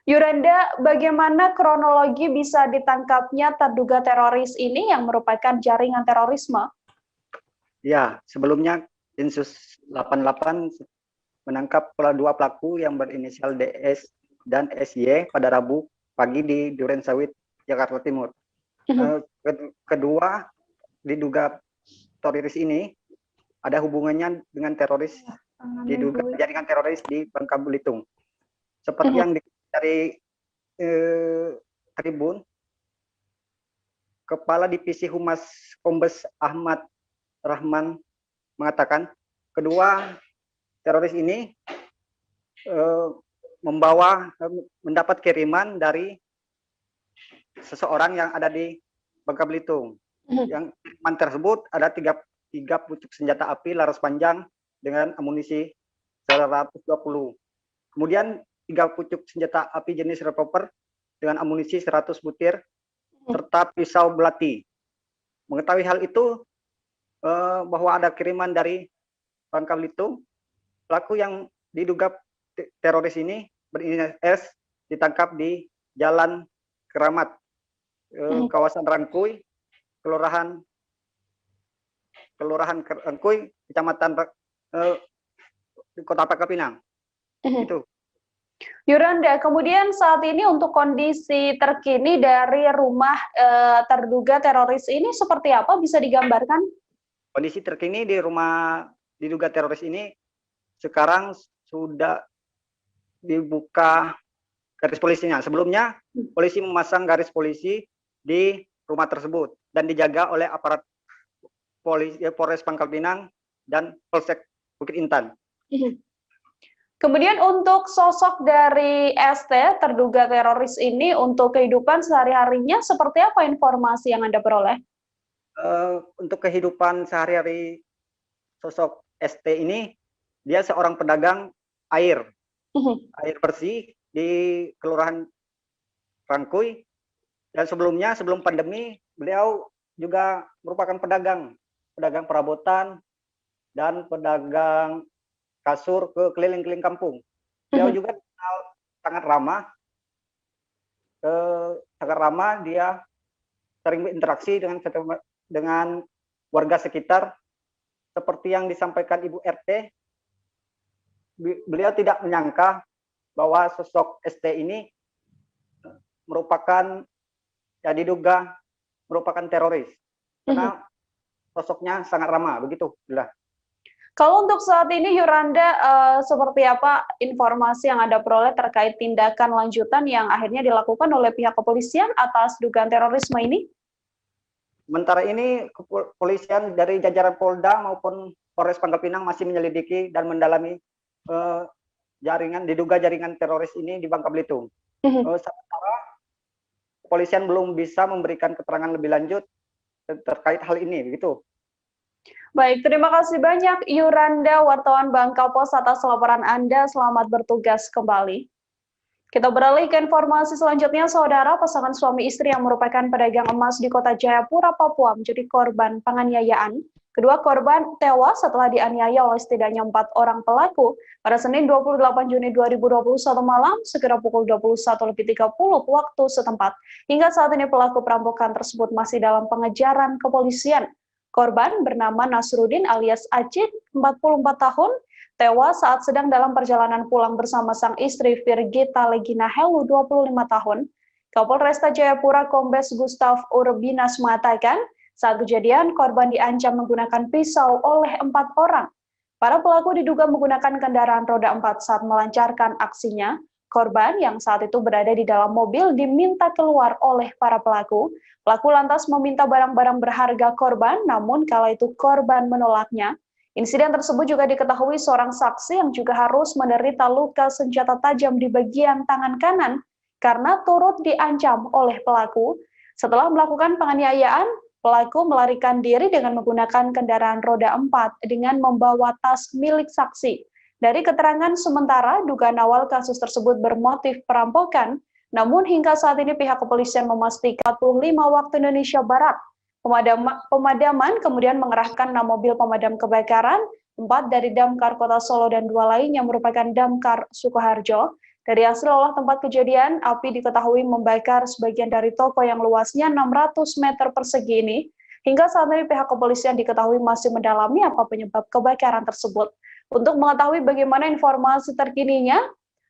Yuranda, bagaimana kronologi bisa ditangkapnya terduga teroris ini yang merupakan jaringan terorisme? Ya, sebelumnya Densus 88 menangkap dua pelaku yang berinisial DS dan SY pada Rabu pagi di Durensawit, Jakarta Timur. Kedua diduga teroris ini ada hubungannya dengan teroris, diduga jaringan teroris di Bangka Belitung. Seperti yang dari Tribun, Kepala Divisi Humas Kombes Ahmad Rahman mengatakan kedua teroris ini mendapat kiriman dari seseorang yang ada di Bangka Belitung. Yang kiriman tersebut ada tiga pucuk senjata api laras panjang dengan amunisi 120. Kemudian 3 pucuk senjata api jenis revolver dengan amunisi 100 butir serta pisau belati. Mengetahui hal itu, bahwa ada kiriman dari Bangka Belitung, pelaku yang diduga teroris ini berinisial S ditangkap di Jalan Keramat, kawasan Rangkuy, Kelurahan Rangkuy, Kecamatan Kota Pangkal Pinang. Itu. Yuranda, kemudian saat ini untuk kondisi terkini dari rumah terduga teroris ini seperti apa, bisa digambarkan? Kondisi terkini di rumah diduga teroris ini sekarang sudah dibuka garis polisinya. Sebelumnya polisi memasang garis polisi di rumah tersebut dan dijaga oleh aparat Polres Pangkal Pinang dan Polsek Bukit Intan. Kemudian untuk sosok dari ST terduga teroris ini untuk kehidupan sehari-harinya seperti apa informasi yang Anda peroleh? Untuk kehidupan sehari-hari sosok ST ini, dia seorang pedagang air bersih di Kelurahan Rangkuy, dan sebelum pandemi beliau juga merupakan pedagang perabotan dan pedagang kasur ke keliling-keliling kampung. Beliau juga sangat ramah, dia sering berinteraksi dengan warga sekitar. Seperti yang disampaikan Ibu RT, beliau tidak menyangka bahwa sosok ST ini diduga merupakan teroris, karena sosoknya sangat ramah, begitu. Kalau untuk saat ini, Yuranda, seperti apa informasi yang Anda peroleh terkait tindakan lanjutan yang akhirnya dilakukan oleh pihak kepolisian atas dugaan terorisme ini? Sementara ini, kepolisian dari jajaran Polda maupun Polres Pangkal Pinang masih menyelidiki dan mendalami diduga jaringan teroris ini di Bangka Belitung. Sementara kepolisian belum bisa memberikan keterangan lebih lanjut terkait hal ini, begitu. Baik, terima kasih banyak Yuranda, wartawan Bangka Pos atas laporan Anda. Selamat bertugas kembali. Kita beralih ke informasi selanjutnya, saudara. Pasangan suami istri yang merupakan pedagang emas di Kota Jayapura, Papua menjadi korban penganiayaan. Kedua korban tewas setelah dianiaya oleh setidaknya 4 orang pelaku pada Senin 28 Juni 2021 malam sekitar pukul 21.30 waktu setempat. Hingga saat ini pelaku perampokan tersebut masih dalam pengejaran kepolisian. Korban bernama Nasruddin alias Acit, 44 tahun, tewas saat sedang dalam perjalanan pulang bersama sang istri Virgita Legina Helu, 25 tahun. Kapolresta Jayapura Kombes Gustaf Urbinas mengatakan, saat kejadian korban diancam menggunakan pisau oleh 4 orang. Para pelaku diduga menggunakan kendaraan roda 4 saat melancarkan aksinya. Korban yang saat itu berada di dalam mobil diminta keluar oleh para pelaku. Pelaku lantas meminta barang-barang berharga korban, namun kala itu korban menolaknya. Insiden tersebut juga diketahui seorang saksi yang juga harus menderita luka senjata tajam di bagian tangan kanan karena turut diancam oleh pelaku. Setelah melakukan penganiayaan, pelaku melarikan diri dengan menggunakan kendaraan roda 4 dengan membawa tas milik saksi. Dari keterangan sementara, dugaan awal kasus tersebut bermotif perampokan, namun hingga saat ini pihak kepolisian memastikan 45 waktu Indonesia Barat. Pemadaman kemudian mengerahkan 6 mobil pemadam kebakaran, 4 dari Damkar Kota Solo dan 2 lainnya merupakan Damkar Sukoharjo. Dari hasil olah tempat kejadian, api diketahui membakar sebagian dari toko yang luasnya 600 meter persegi ini. Hingga saat ini pihak kepolisian diketahui masih mendalami apa penyebab kebakaran tersebut. Untuk mengetahui bagaimana informasi terkininya,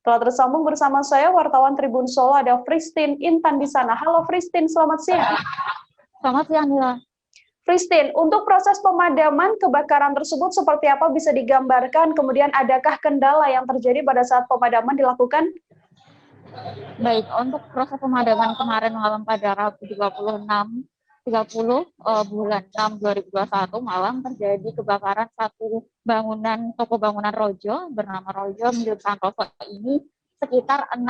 telah tersambung bersama saya wartawan Tribun Solo ada Fristin Intan di sana. Halo Fristin, selamat siang. Selamat siang, Mila. Fristin, untuk proses pemadaman kebakaran tersebut seperti apa bisa digambarkan? Kemudian adakah kendala yang terjadi pada saat pemadaman dilakukan? Baik, untuk proses pemadaman kemarin malam pada Rabu 30 bulan 6 2021 malam terjadi kebakaran satu bangunan toko bangunan Rojo bernama Rojo milik Santoso ini. Sekitar 6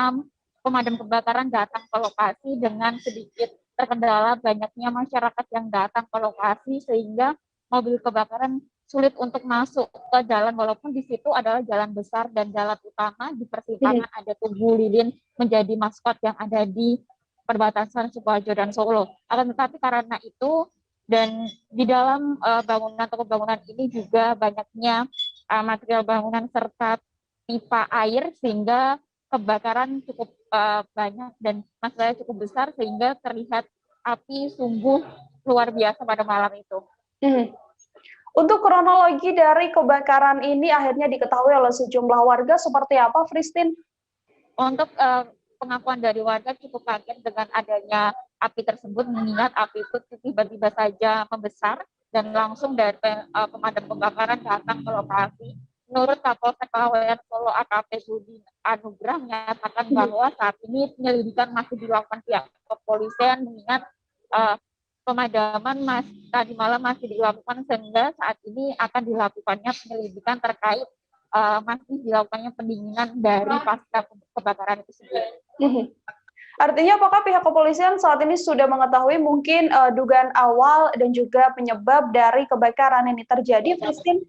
pemadam kebakaran datang ke lokasi dengan sedikit terkendala banyaknya masyarakat yang datang ke lokasi sehingga mobil kebakaran sulit untuk masuk ke jalan walaupun di situ adalah jalan besar dan jalan utama. Di persimpangan ada Tugu Lilin menjadi maskot yang ada di perbatasan Sukoharjo dan Solo. Akan tetapi karena itu dan di dalam bangunan toko bangunan ini juga banyaknya material bangunan serta pipa air sehingga kebakaran cukup banyak dan masalahnya cukup besar sehingga terlihat api sungguh luar biasa pada malam itu. Untuk kronologi dari kebakaran ini akhirnya diketahui oleh sejumlah warga seperti apa, Fristin? Untuk pengakuan dari warga cukup kaget dengan adanya api tersebut, mengingat api itu tiba-tiba saja membesar dan langsung dari pemadam kebakaran datang ke lokasi. Menurut Kapolsek Pahlawan Solo AKP Budi Anugrah menyatakan bahwa saat ini penyelidikan masih dilakukan pihak kepolisian, mengingat pemadaman tadi malam masih dilakukan sehingga saat ini akan dilakukannya penyelidikan terkait masih dilakukannya pendinginan dari pasca kebakaran itu sendiri. Artinya apakah pihak kepolisian saat ini sudah mengetahui mungkin dugaan awal dan juga penyebab dari kebakaran ini terjadi, Fristin?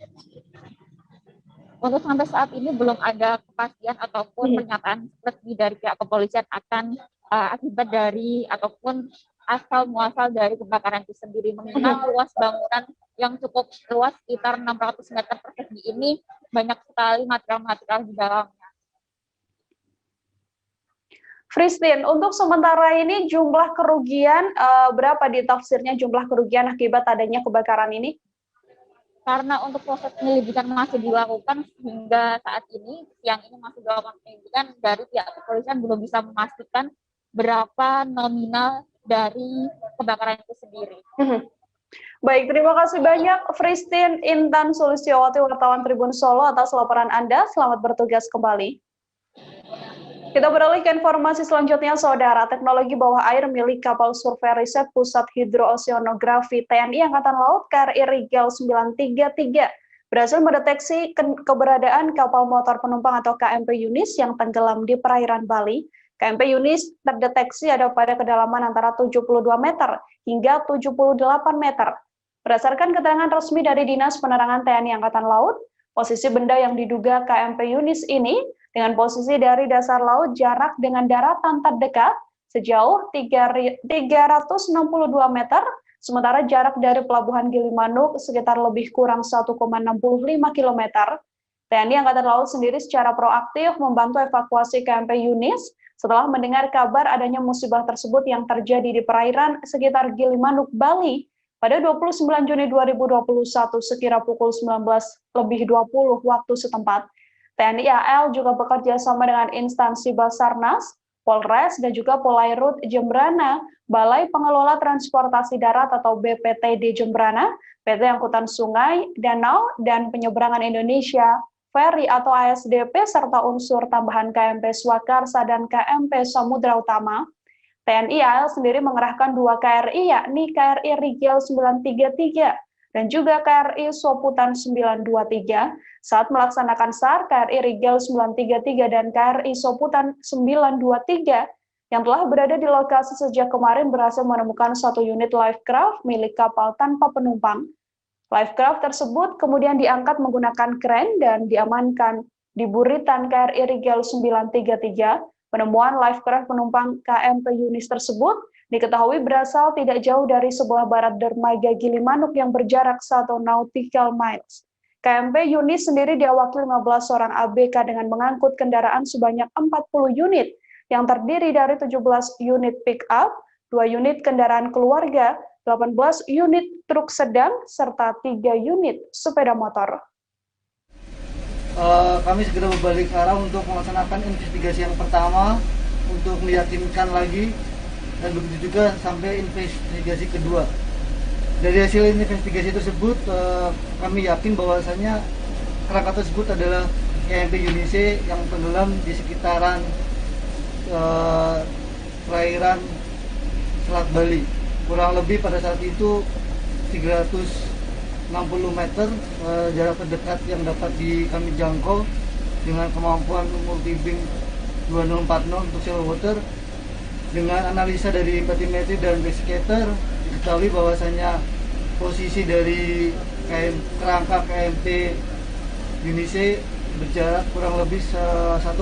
Untuk sampai saat ini belum ada kepastian ataupun pernyataan resmi dari pihak kepolisian akan akibat dari ataupun asal muasal dari kebakaran itu sendiri. Mengingat luas bangunan yang cukup luas sekitar 600 meter persegi ini banyak sekali material-material di dalamnya. Fristin, untuk sementara ini jumlah kerugian berapa ditafsirnya jumlah kerugian akibat adanya kebakaran ini? Karena untuk proses penyelidikan masih dilakukan hingga saat ini, siang ini masih dilakukan penyelidikan dari pihak kepolisian belum bisa memastikan berapa nominal dari kebakaran itu sendiri. Baik, terima kasih banyak Fristin Intan Sulistiawati, wartawan Tribun Solo atas laporan Anda. Selamat bertugas kembali. Kita beralih ke informasi selanjutnya, Saudara. Teknologi bawah air milik kapal survei riset Pusat Hidrooceanografi TNI Angkatan Laut KRI Rigel 933 berhasil mendeteksi keberadaan kapal motor penumpang atau KMP Yunis yang tenggelam di perairan Bali. KMP Yunis terdeteksi ada pada kedalaman antara 72 meter hingga 78 meter. Berdasarkan keterangan resmi dari Dinas Penerangan TNI Angkatan Laut, posisi benda yang diduga KMP Yunis ini dengan posisi dari dasar laut jarak dengan daratan terdekat sejauh 362 meter, sementara jarak dari Pelabuhan Gilimanuk sekitar lebih kurang 1,65 km. TNI Angkatan Laut sendiri secara proaktif membantu evakuasi KMP Yunis setelah mendengar kabar adanya musibah tersebut yang terjadi di perairan sekitar Gilimanuk, Bali pada 29 Juni 2021 sekira pukul 19.20 waktu setempat. TNI AL juga bekerja sama dengan instansi Basarnas, Polres, dan juga Polairut Jembrana, Balai Pengelola Transportasi Darat atau BPTD Jembrana, PT Angkutan Sungai, Danau, dan Penyeberangan Indonesia, Ferry atau ASDP, serta unsur tambahan KMP Swakarsa dan KMP Samudra Utama. TNI AL sendiri mengerahkan 2 KRI, yakni KRI Rigel 933 dan juga KRI Soputan 923 saat melaksanakan SAR. KRI Rigel 933 dan KRI Soputan 923 yang telah berada di lokasi sejak kemarin berhasil menemukan satu unit lifecraft milik kapal tanpa penumpang. Lifecraft tersebut kemudian diangkat menggunakan kren dan diamankan di buritan KRI Rigel 933. Penemuan lifecraft penumpang KMP Yunis tersebut diketahui berasal tidak jauh dari sebelah barat dermaga Gilimanuk yang berjarak 1 nautical miles. KMP Yunis sendiri diawaki 15 orang ABK dengan mengangkut kendaraan sebanyak 40 unit yang terdiri dari 17 unit pick-up, 2 unit kendaraan keluarga, 18 unit truk sedang, serta 3 unit sepeda motor. Kami segera berbalik arah untuk melaksanakan investigasi yang pertama untuk meyakinkan lagi, dan begitu juga sampai investigasi kedua. Dari hasil investigasi tersebut, kami yakin bahwasanya kerangka tersebut adalah KMP Yunise yang tenggelam di sekitaran perairan Selat Bali. Kurang lebih pada saat itu 360 meter jarak terdekat yang dapat kami jangkau dengan kemampuan multi-beam 2040 untuk shallow water. Dengan analisa dari batimetri dan backscatter, diketahui bahwasanya posisi dari kerangka KMP Yunise berjarak kurang lebih 1,65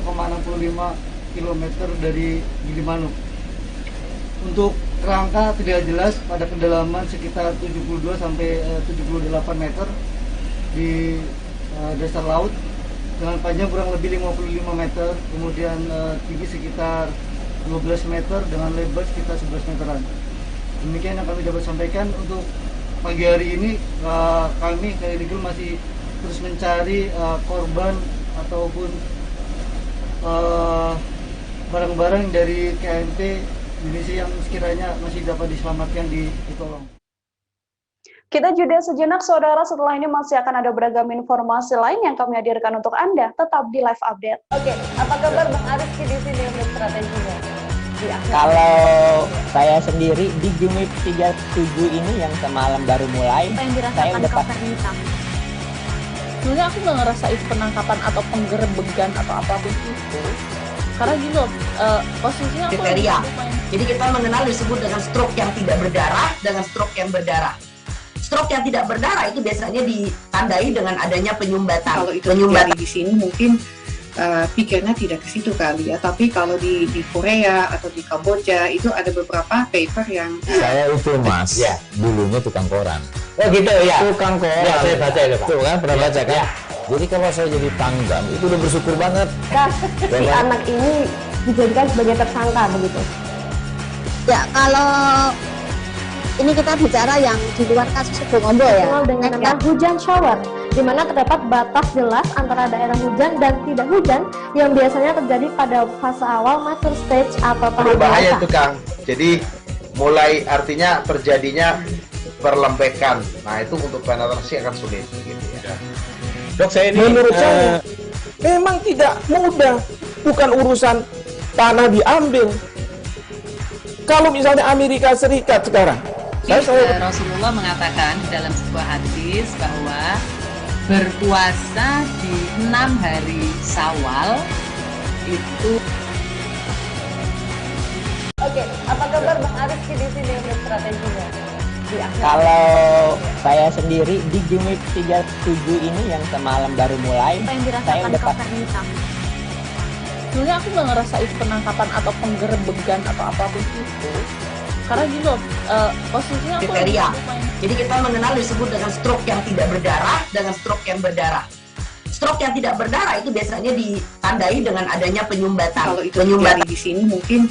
km dari Gilimanuk. Untuk kerangka tidak jelas pada kedalaman sekitar 72 sampai 78 meter di dasar laut dengan panjang kurang lebih 55 meter, kemudian tinggi sekitar 12 meter dengan lebar sekitar 11 meteran. Demikian yang kami dapat sampaikan untuk pagi hari ini. Kami KRI Rigel masih terus mencari korban ataupun barang-barang dari KMP Indonesia yang sekiranya masih dapat diselamatkan, ditolong. Kita jeda sejenak, saudara. Setelah ini masih akan ada beragam informasi lain yang kami hadirkan untuk Anda. Tetap di live update. Oke, apa kabar Bang Ariski di sini untuk strateginya? Kalau saya sendiri di Jumip 37 ini yang semalam baru mulai, Apa yang saya dirasakan udah Kapten Hitam? Sebenarnya aku nggak ngerasain penangkapan atau penggerebegan atau apapun itu, karena gini loh, posisinya aku lagi Kriteria. main. Jadi kita mengenal disebut dengan stroke yang tidak berdarah dengan stroke yang berdarah. Stroke yang tidak berdarah itu biasanya ditandai dengan adanya penyumbatan. Kalau itu terjadi di sini mungkin pikirnya tidak ke situ kali ya, tapi kalau di Korea atau di Kamboja itu ada beberapa paper yang Saya itu mas, Ya. dulunya tukang koran. Oh gitu ya. Tukang koran. Ya, saya baca itu, Pak. Tuh kan, pernah baca kan? Ya. Jadi kalau saya jadi tanggam, itu udah bersyukur banget. Si anak ini dijadikan sebagai tersangka begitu. Ya, kalau ini kita bicara yang di luar kasus Sebongombo ya. Dikenal dengan nama hujan shower, di mana terdapat batas jelas antara daerah hujan dan tidak hujan yang biasanya terjadi pada fase awal mature stage atau tahap Berbahaya dewasa. itu Kang. Jadi mulai artinya terjadinya perlembekan. Nah itu untuk penetrasi akan sulit. Gitu ya. Dok, saya ini Menurut saya memang tidak mudah, bukan urusan tanah diambil. Kalau misalnya Amerika Serikat sekarang, Rasulullah mengatakan dalam sebuah hadis bahwa berpuasa di 6 hari Syawal itu. Oke, apa kabar Bang Ariski di sini untuk strateginya? Kalau saya sendiri di Jumip 37 ini yang semalam baru mulai, Apa yang saya dirasakan udah Kapten Hitam? Sebenarnya aku nggak ngerasain penangkapan atau penggerebegan atau apapun itu, karena gini loh, posisinya aku lagi Kriteria. main. Jadi kita mengenal disebut dengan stroke yang tidak berdarah dengan stroke yang berdarah. Stroke yang tidak berdarah itu biasanya ditandai dengan adanya penyumbatan. kalau itu terjadi di sini mungkin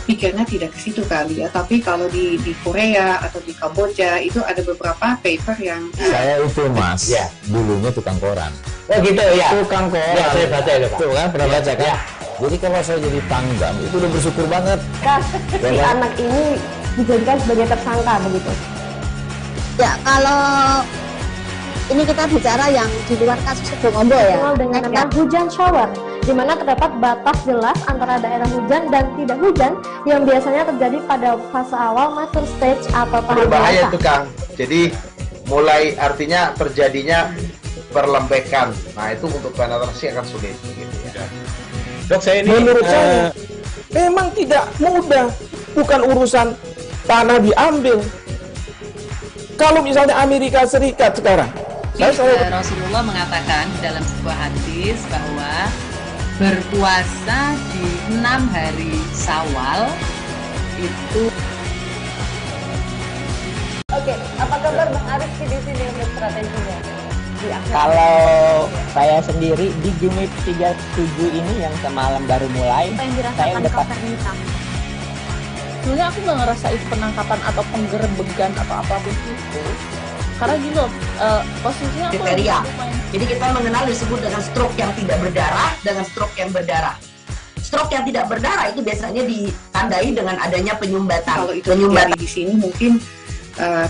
pikirnya tidak ke situ kali ya, tapi kalau di Korea atau di Kamboja itu ada beberapa paper yang saya itu mas, Ya. dulunya tukang koran. Oh gitu ya. Tukang koran. Ya, saya baca itu, Pak. Tuh kan, pernah baca kan? Ya. Jadi kalau saya jadi tanggam, itu udah bersyukur banget. Si anak ini dijadikan sebagai tersangka begitu. Ya, kalau ini kita bicara yang di luar kasus Sebongombo ya. Dikenal dengan nama hujan shower, di mana terdapat batas jelas antara daerah hujan dan tidak hujan yang biasanya terjadi pada fase awal mature stage atau tahap Berbahaya dewasa. itu Kang. Jadi mulai artinya terjadinya perlembekan. Nah itu untuk penetrasi akan sulit. Gitu ya. Dok, saya ini menurut saya memang tidak mudah, bukan urusan tanah diambil. Kalau misalnya Amerika Serikat sekarang, Rasulullah mengatakan dalam sebuah hadis bahwa berpuasa di 6 hari Syawal itu. Oke, apa kabar Bang Ariski di sini untuk strateginya? Kalau saya sendiri di Jumip 37 ini yang semalam baru mulai, saya udah Sebenarnya aku nggak ngerasain penangkapan atau penggerebegan atau apapun itu. Karena gini loh, posisinya aku kriteria. Jadi kita mengenal disebut dengan stroke yang tidak berdarah dengan stroke yang berdarah. Stroke yang tidak berdarah itu biasanya ditandai dengan adanya penyumbatan. Kalau itu terjadi di sini mungkin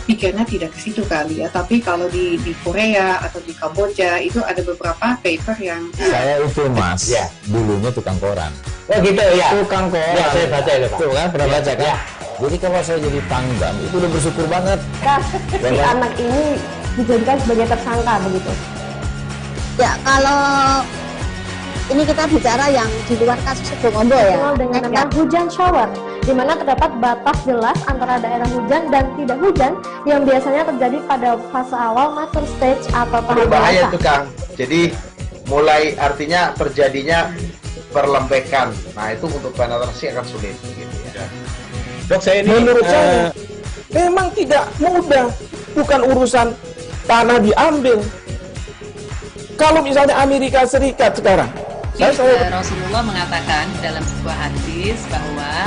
pikirnya tidak ke situ kali ya. Tapi kalau di Korea atau di Kamboja itu ada beberapa paper yang Saya itu mas, dulunya tukang koran. Oh gitu ya. Tukang koran. Ya, saya baca itu Pak. Tuh kan, pernah baca kan? Ya. Jadi kalau saya jadi tanggam, itu udah bersyukur banget. Si anak ini dijadikan sebagai tersangka begitu. Ya, kalau ini kita bicara yang di luar kasus Sebongombo ya. Dikenal dengan nama hujan shower, di mana terdapat batas jelas antara daerah hujan dan tidak hujan yang biasanya terjadi pada fase awal mature stage atau tahap Berbahaya dewasa. itu Kang. Jadi mulai artinya terjadinya perlembekan. Nah itu untuk penetrasi akan sulit. Gitu ya. Dok, saya ini Menurut saya memang tidak mudah, bukan urusan tanah diambil. Kalau misalnya Amerika Serikat sekarang, Rasulullah mengatakan dalam sebuah hadis bahwa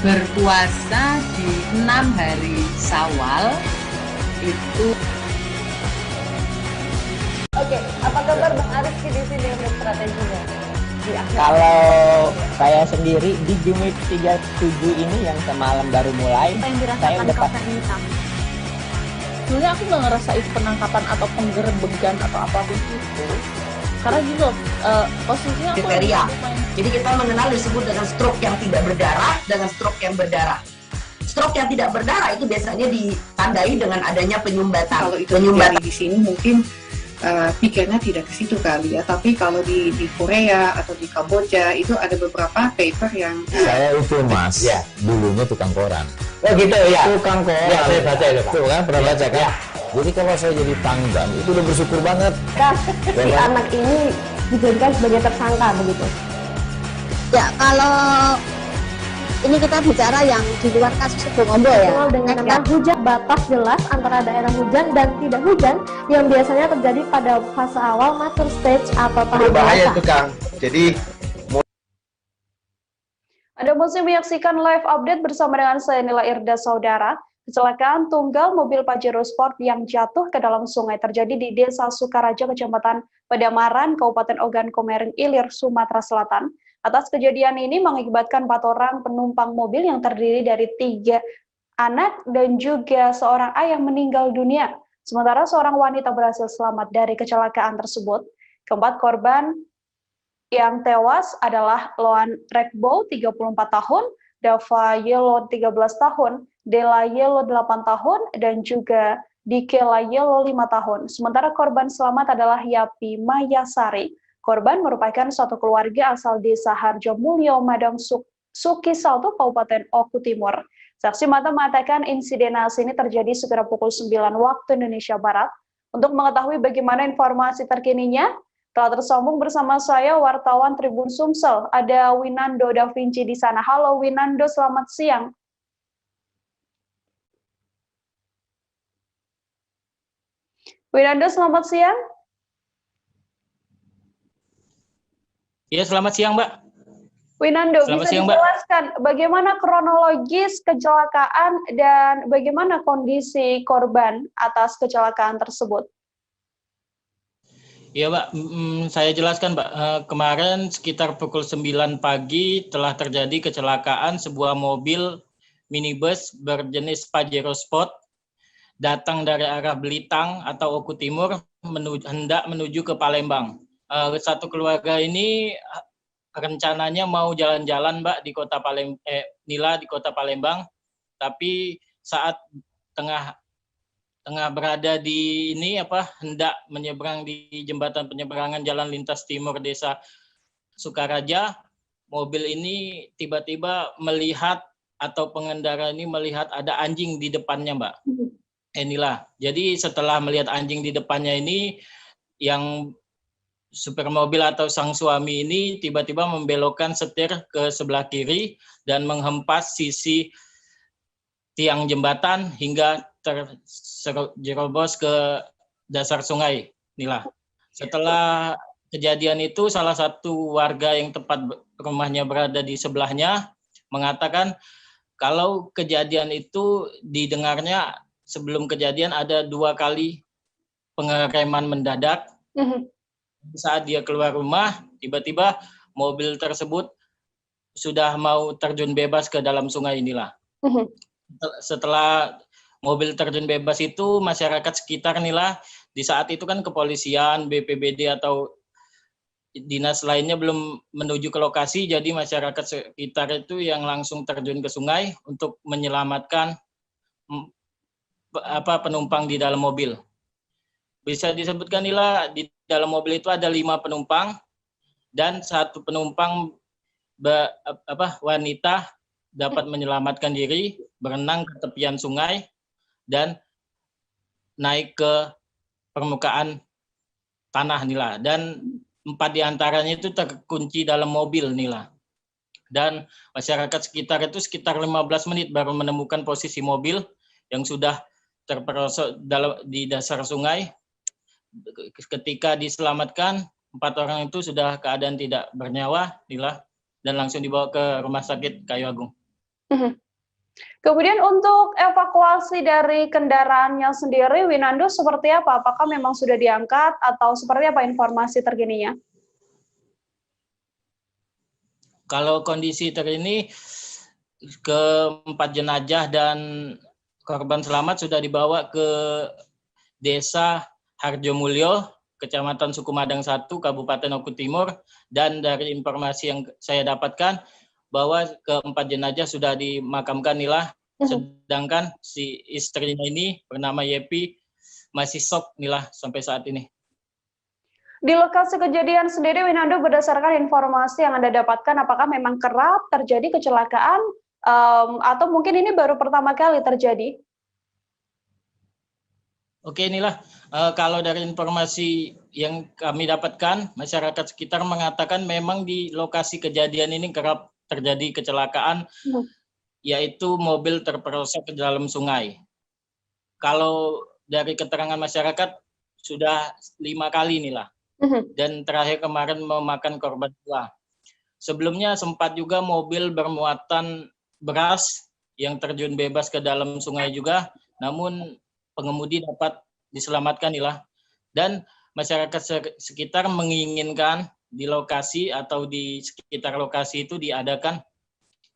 berpuasa di 6 hari Syawal itu. Oke, apa kabar Bang Ariski di sini untuk strateginya? Kalau saya sendiri di Jumip 37 ini yang semalam baru mulai, saya udah Sebenarnya aku nggak ngerasain penangkapan atau penggerebegan atau apapun itu. Karena gini loh, posisinya aku kriteria. Jadi kita mengenal disebut dengan stroke yang tidak berdarah dengan stroke yang berdarah. Stroke yang tidak berdarah itu biasanya ditandai dengan adanya penyumbatan. Kalau itu terjadi di sini mungkin pikirnya tidak ke situ kali ya. Tapi kalau di Korea atau di Kamboja itu ada beberapa paper yang Saya itu mas, dulunya tukang koran. Oh gitu ya. Tukang koran. Ya, saya baca itu Pak. Tuh kan, pernah baca kan? Ya. Jadi kalau saya jadi tanggam, itu udah bersyukur banget. Si anak ini dijadikan sebagai tersangka begitu. Ya, kalau ini kita bicara yang di luar kasus Sebongombo ya. Dikenal dengan nama hujan, batas jelas antara daerah hujan dan tidak hujan yang biasanya terjadi pada fase awal mature stage atau tahap Berbahaya dewasa. itu Kang. Jadi Anda masih menyaksikan live update bersama dengan saya Nila Irda Saudara. Kecelakaan tunggal mobil Pajero Sport yang jatuh ke dalam sungai terjadi di Desa Sukaraja, Kecamatan Padamaran, Kabupaten Ogan Komering Ilir, Sumatera Selatan. Atas kejadian ini mengakibatkan 4 orang penumpang mobil yang terdiri dari 3 anak dan juga seorang ayah meninggal dunia. Sementara seorang wanita berhasil selamat dari kecelakaan tersebut. Keempat korban yang tewas adalah Loan Rekbo, 34 tahun, Dava Yelo, 13 tahun, Dela Yelo, 8 tahun, dan juga Dikela Yelo, 5 tahun. Sementara korban selamat adalah Yapi Mayasari. Korban merupakan suatu keluarga asal desa Harjomulyo, Madang Sukisalto, Kabupaten Oku Timur. Saksi mata mengatakan insiden naas ini terjadi sekitar pukul 9 waktu Indonesia Barat. Untuk mengetahui bagaimana informasi terkininya, telah tersambung bersama saya wartawan Tribun Sumsel. Ada Winando Da Vinci di sana. Halo Winando, selamat siang. Winando, selamat siang. Iya, selamat siang, Mbak. Winando, Selamat bisa siang, Mbak. dijelaskan bagaimana kronologis kecelakaan dan bagaimana kondisi korban atas kecelakaan tersebut? Iya, Mbak. Saya jelaskan, Mbak. Kemarin sekitar pukul 9 pagi telah terjadi kecelakaan sebuah mobil minibus berjenis Pajero Sport datang dari arah Belitang atau Oku Timur hendak menuju ke Palembang. Satu keluarga ini rencananya mau jalan-jalan, Mbak, di kota Nila di kota Palembang, tapi saat tengah berada di hendak menyeberang di jembatan penyeberangan jalan lintas timur Desa Sukaraja, mobil ini tiba-tiba melihat atau pengendara ini melihat ada anjing di depannya, Mbak. Inilah. Jadi setelah melihat anjing di depannya ini, yang supir mobil atau sang suami ini tiba-tiba membelokkan setir ke sebelah kiri dan menghempas sisi tiang jembatan hingga terjerobos ke dasar sungai. Inilah. Setelah kejadian itu, salah satu warga yang tepat rumahnya berada di sebelahnya mengatakan kalau kejadian itu didengarnya sebelum kejadian ada 2 kali pengereman mendadak. Saat dia keluar rumah, tiba-tiba mobil tersebut sudah mau terjun bebas ke dalam sungai inilah. Setelah mobil terjun bebas itu, masyarakat sekitar inilah, di saat itu kan kepolisian, BPBD atau dinas lainnya belum menuju ke lokasi, jadi masyarakat sekitar itu yang langsung terjun ke sungai untuk menyelamatkan penumpang di dalam mobil. Bisa disebutkan Nila, di dalam mobil itu ada 5 penumpang dan 1 penumpang wanita dapat menyelamatkan diri, berenang ke tepian sungai dan naik ke permukaan tanah Nila, dan 4 diantaranya itu terkunci dalam mobil Nila. Dan masyarakat sekitar itu sekitar 15 menit baru menemukan posisi mobil yang sudah terperosok di dasar sungai. Ketika diselamatkan, 4 orang itu sudah keadaan tidak bernyawa Nila, dan langsung dibawa ke Rumah Sakit Kayu Agung. Kemudian untuk evakuasi dari kendaraannya sendiri, Winando seperti apa? Apakah memang sudah diangkat atau seperti apa informasi terkininya? Kalau kondisi terkini, ke-4 jenazah dan korban selamat sudah dibawa ke Desa Harjomulyo, Kecamatan Sukumadang 1, Kabupaten Oku Timur, dan dari informasi yang saya dapatkan, bahwa ke-4 jenazah sudah dimakamkan Nila, sedangkan si istrinya ini bernama Yepi masih shock Nila sampai saat ini. Di lokasi kejadian sendiri, Winando, berdasarkan informasi yang Anda dapatkan, apakah memang kerap terjadi kecelakaan atau mungkin ini baru pertama kali terjadi? Oke, inilah kalau dari informasi yang kami dapatkan, masyarakat sekitar mengatakan memang di lokasi kejadian ini kerap terjadi kecelakaan, yaitu mobil terperosok ke dalam sungai. Kalau dari keterangan masyarakat sudah 5 kali inilah, dan terakhir kemarin memakan korban 2. Sebelumnya sempat juga mobil bermuatan beras yang terjun bebas ke dalam sungai juga, namun pengemudi dapat diselamatkan inilah. Dan masyarakat sekitar menginginkan di lokasi atau di sekitar lokasi itu diadakan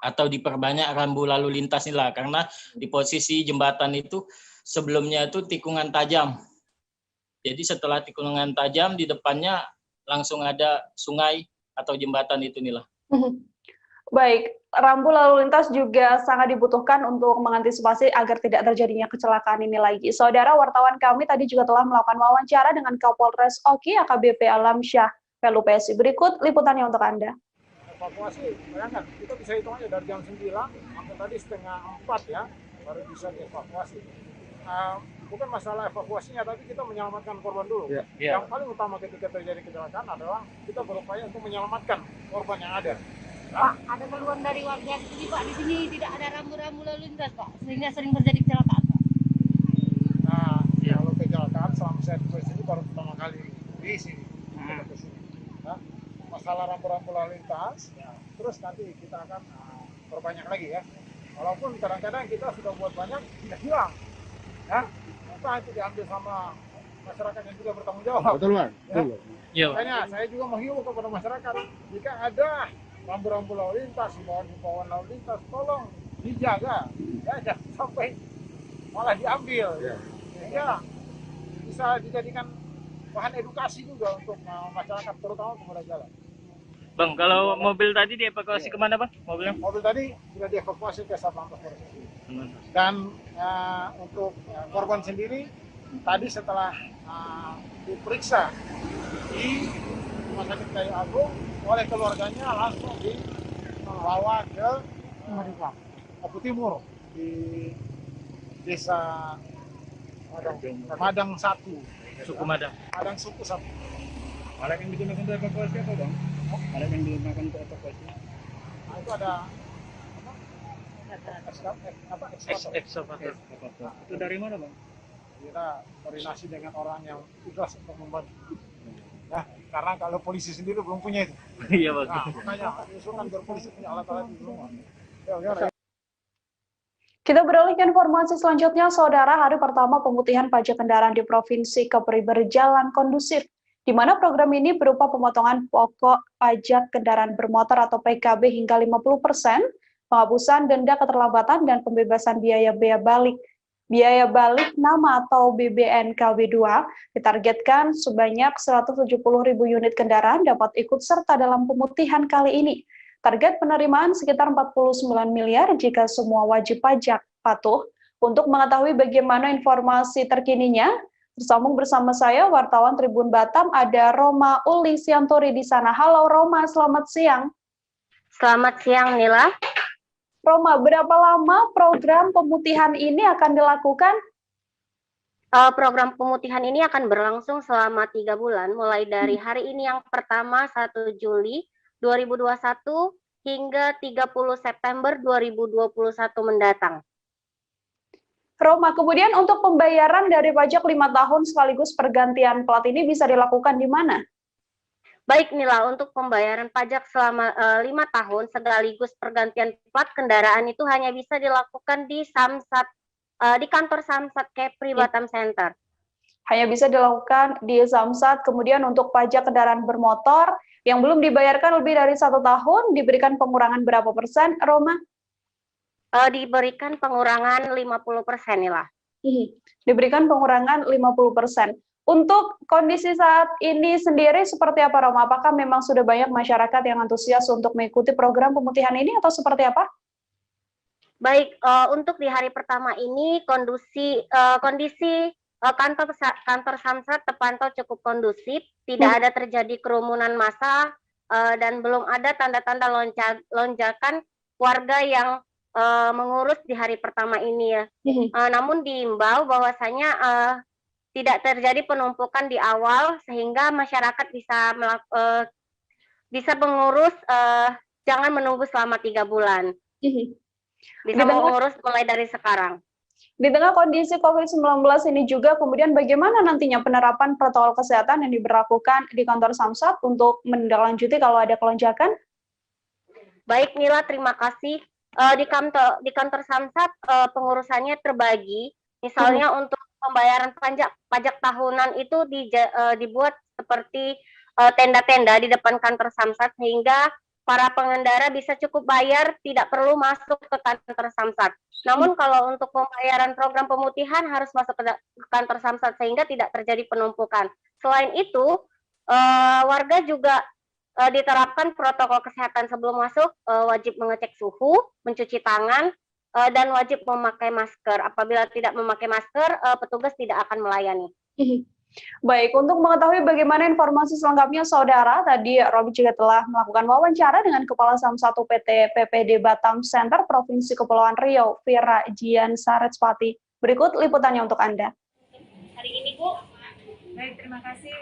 atau diperbanyak rambu lalu lintas inilah, karena di posisi jembatan itu sebelumnya itu tikungan tajam. Jadi setelah tikungan tajam di depannya langsung ada sungai atau jembatan itu inilah. Baik, rambu lalu lintas juga sangat dibutuhkan untuk mengantisipasi agar tidak terjadinya kecelakaan ini lagi. Saudara wartawan kami tadi juga telah melakukan wawancara dengan Kapolres Oki AKBP Alamsyah PLUPSI. Berikut liputannya untuk Anda. Evakuasi, bayangkan, kita bisa hitung aja dari jam 9 sampai tadi setengah 4 ya, baru bisa dievakuasi. Bukan masalah evakuasinya, tapi kita menyelamatkan korban dulu. Yang paling utama ketika terjadi kecelakaan adalah kita berupaya untuk menyelamatkan korban yang ada. Pak, ada keluhan dari warga sini Pak, di sini tidak ada rambu-rambu lalu lintas Pak, sehingga sering terjadi kecelakaan Pak. Nah, kalau kecelakaan selama saya di sini baru pertama kali di sini. Nah, masalah rambu-rambu lalu lintas, terus nanti kita akan perbanyak lagi ya. Walaupun kadang-kadang kita sudah buat banyak, tidak hilang. Ya, maka itu diambil sama masyarakat yang juga bertanggung jawab. Betul, Bang. Ya. Makanya saya juga menghimbau kepada masyarakat, jika ada rambu-rambu lalu lintas, himbauan lalu lintas, tolong dijaga, ya, jangan sampai malah diambil. Sehingga bisa dijadikan bahan edukasi juga untuk masyarakat, terutama pengguna jalan. Bang, kalau mobil tadi dievakuasi kemana Bang? Mobil tadi sudah dievakuasi ke Satlantas Polres. Dan untuk korban sendiri, tadi setelah diperiksa di Rumah Sakit Kayu Agung oleh keluarganya, langsung dibawa ke Oku Timur di Desa Madang 1, Suku Madang. Madang Suku 1. Alat yang digunakan untuk evakuasi apa Bang? Alat yang digunakan untuk evakuasi? Nah, itu ada Ekskavator. Itu dari mana Bang? kita koordinasi dengan orang yang ikhlas untuk membantu. Ya, karena kalau polisi sendiri belum punya itu. Iya, Bang. Nah, makanya usulkan biar polisi punya alat-alat di rumah. Kita beralih ke informasi selanjutnya, Saudara. Hari pertama pemutihan pajak kendaraan di Provinsi Kepri berjalan kondusif, di mana program ini berupa pemotongan pokok pajak kendaraan bermotor atau PKB hingga 50%, penghapusan denda keterlambatan, dan pembebasan biaya balik. Biaya balik nama atau BBNKB 2 ditargetkan sebanyak 170.000 unit kendaraan dapat ikut serta dalam pemutihan kali ini. Target penerimaan sekitar 49 miliar jika semua wajib pajak patuh. Untuk mengetahui bagaimana informasi terkininya, tersambung bersama saya, wartawan Tribun Batam, ada Roma Uli Sianturi di sana. Halo Roma, selamat siang. Selamat siang, Nila. Roma, berapa lama program pemutihan ini akan dilakukan? Program pemutihan ini akan berlangsung selama 3 bulan, mulai dari hari ini yang pertama 1 Juli 2021 hingga 30 September 2021 mendatang. Roma, kemudian untuk pembayaran dari pajak 5 tahun sekaligus pergantian plat ini bisa dilakukan di mana? Baik Nila, untuk pembayaran pajak selama 5 tahun sekaligus pergantian plat kendaraan itu hanya bisa dilakukan di Samsat, di kantor Samsat Kepri Batam Center. Hanya bisa dilakukan di Samsat. Kemudian untuk pajak kendaraan bermotor yang belum dibayarkan lebih dari 1 tahun, diberikan pengurangan berapa persen, Roma? Diberikan pengurangan 50% Nila. Diberikan pengurangan 50%. Untuk kondisi saat ini sendiri seperti apa, Roma? Apakah memang sudah banyak masyarakat yang antusias untuk mengikuti program pemutihan ini atau seperti apa? Baik, untuk di hari pertama ini kondisi kantor Samsat terpantau cukup kondusif, tidak ada terjadi kerumunan massa, dan belum ada tanda-tanda lonjakan warga yang mengurus di hari pertama ini ya. Namun diimbau bahwasanya tidak terjadi penumpukan di awal sehingga masyarakat bisa mengurus, jangan menunggu selama 3 bulan. Bisa mengurus mulai dari sekarang. Di tengah kondisi COVID-19 ini juga, kemudian bagaimana nantinya penerapan protokol kesehatan yang diberlakukan di kantor Samsat untuk menindaklanjuti kalau ada kelonjakan? Baik Nila, terima kasih. Di kantor Samsat pengurusannya terbagi. Misalnya untuk pembayaran pajak tahunan itu dibuat seperti tenda-tenda di depan kantor Samsat sehingga para pengendara bisa cukup bayar, tidak perlu masuk ke kantor Samsat. Namun kalau untuk pembayaran program pemutihan harus masuk ke kantor Samsat sehingga tidak terjadi penumpukan. Selain itu, warga juga diterapkan protokol kesehatan sebelum masuk, wajib mengecek suhu, mencuci tangan, dan wajib memakai masker. Apabila tidak memakai masker, petugas tidak akan melayani. Baik, untuk mengetahui bagaimana informasi selengkapnya, Saudara, tadi Robi juga telah melakukan wawancara dengan Kepala Samsat PT PPD Batam Center Provinsi Kepulauan Riau, Vira Jian Sarespati. Berikut liputannya untuk Anda. Hari ini, Bu. Baik, terima kasih.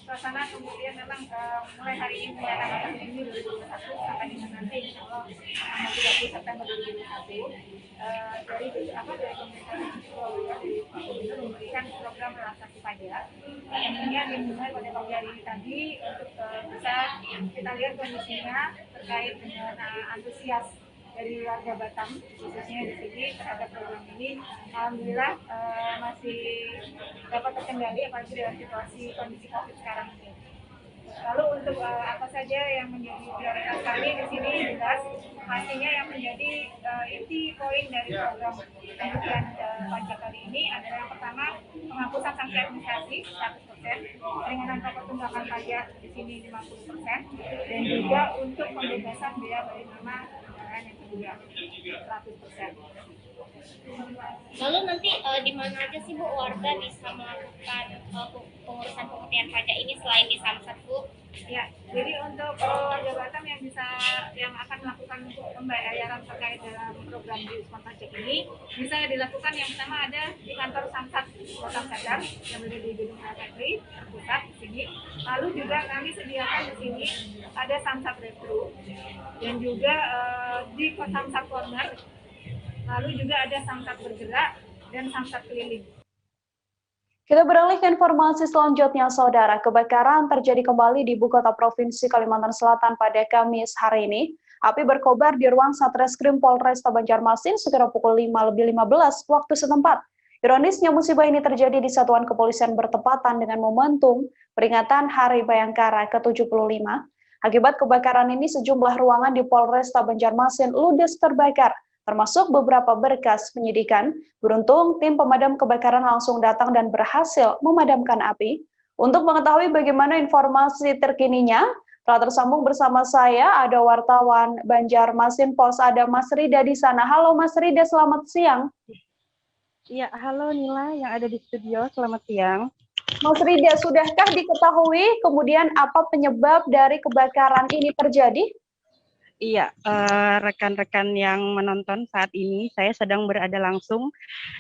Suasana kemudian memang mulai hari ini, mulai tanggal 1 Juni 2021 sampai dengan nanti insya Allah tanggal 30 September 2021 dari pemerintah memberikan program relaksasi pajak yang dimulai pada pagi hari ini tadi untuk bisa kita lihat kondisinya terkait dengan antusias dari warga Batam khususnya di sini terhadap program ini. Alhamdulillah masih dapat terkendali apalagi dengan situasi kondisi COVID sekarang ini. Lalu untuk apa saja yang menjadi prioritas kami di sini jelas pastinya yang menjadi inti poin dari program pemutihan pajak kali ini adalah yang pertama penghapusan sanksi administrasi 100%, keringanan pokok tunggakan pajak di sini 50%, dan juga untuk pembebasan biaya balik nama yang kedua 100%. Lalu nanti di mana aja sih Bu warga bisa melakukan pengurusan pemutihan pajak ini selain di Samsat, Bu? Ya, jadi untuk warga Batam yang akan melakukan pembayaran terkait dalam program diskon pajak ini bisa dilakukan yang pertama ada di kantor Samsat Batam Center yang berada di Gedung Kepri pusat di sini. Lalu juga kami sediakan di sini ada Samsat Retro dan juga di Samsat Corner. Lalu juga ada Samsat Bergerak dan Samsat Keliling. Kita beralih ke informasi selanjutnya, Saudara. Kebakaran terjadi kembali di ibu kota Provinsi Kalimantan Selatan pada Kamis hari ini. Api berkobar di ruang Satreskrim Polresta Banjarmasin sekitar pukul 5:15 waktu setempat. Ironisnya, musibah ini terjadi di Satuan Kepolisian bertepatan dengan momentum peringatan Hari Bayangkara ke-75. Akibat kebakaran ini, sejumlah ruangan di Polresta Banjarmasin ludes terbakar, termasuk beberapa berkas penyidikan. Beruntung, tim pemadam kebakaran langsung datang dan berhasil memadamkan api. Untuk mengetahui bagaimana informasi terkininya, telah tersambung bersama saya, ada wartawan Banjarmasin Pos, ada Mas Rida di sana. Halo Mas Rida, selamat siang. Iya, halo Nila yang ada di studio, selamat siang. Mas Rida, sudahkah diketahui kemudian apa penyebab dari kebakaran ini terjadi? Iya, rekan-rekan yang menonton saat ini, saya sedang berada langsung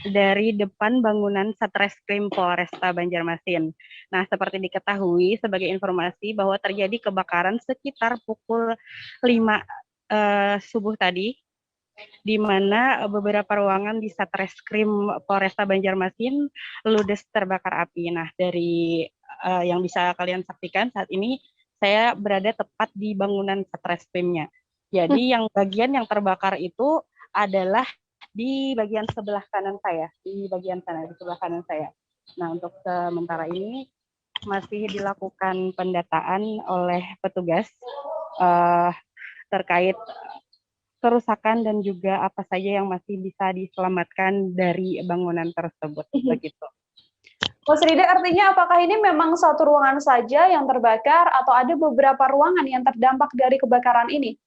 dari depan bangunan Satreskrim Polresta Banjarmasin. Nah, seperti diketahui sebagai informasi bahwa terjadi kebakaran sekitar pukul 5 subuh tadi, di mana beberapa ruangan di Satreskrim Polresta Banjarmasin ludes terbakar api. Nah, dari yang bisa kalian saksikan saat ini, saya berada tepat di bangunan Satreskrimnya. Jadi yang bagian yang terbakar itu adalah di bagian sebelah kanan saya, di bagian sana, di sebelah kanan saya. Nah, untuk sementara ini masih dilakukan pendataan oleh petugas terkait kerusakan dan juga apa saja yang masih bisa diselamatkan dari bangunan tersebut. Begitu. Mas Rida, artinya apakah ini memang satu ruangan saja yang terbakar atau ada beberapa ruangan yang terdampak dari kebakaran ini?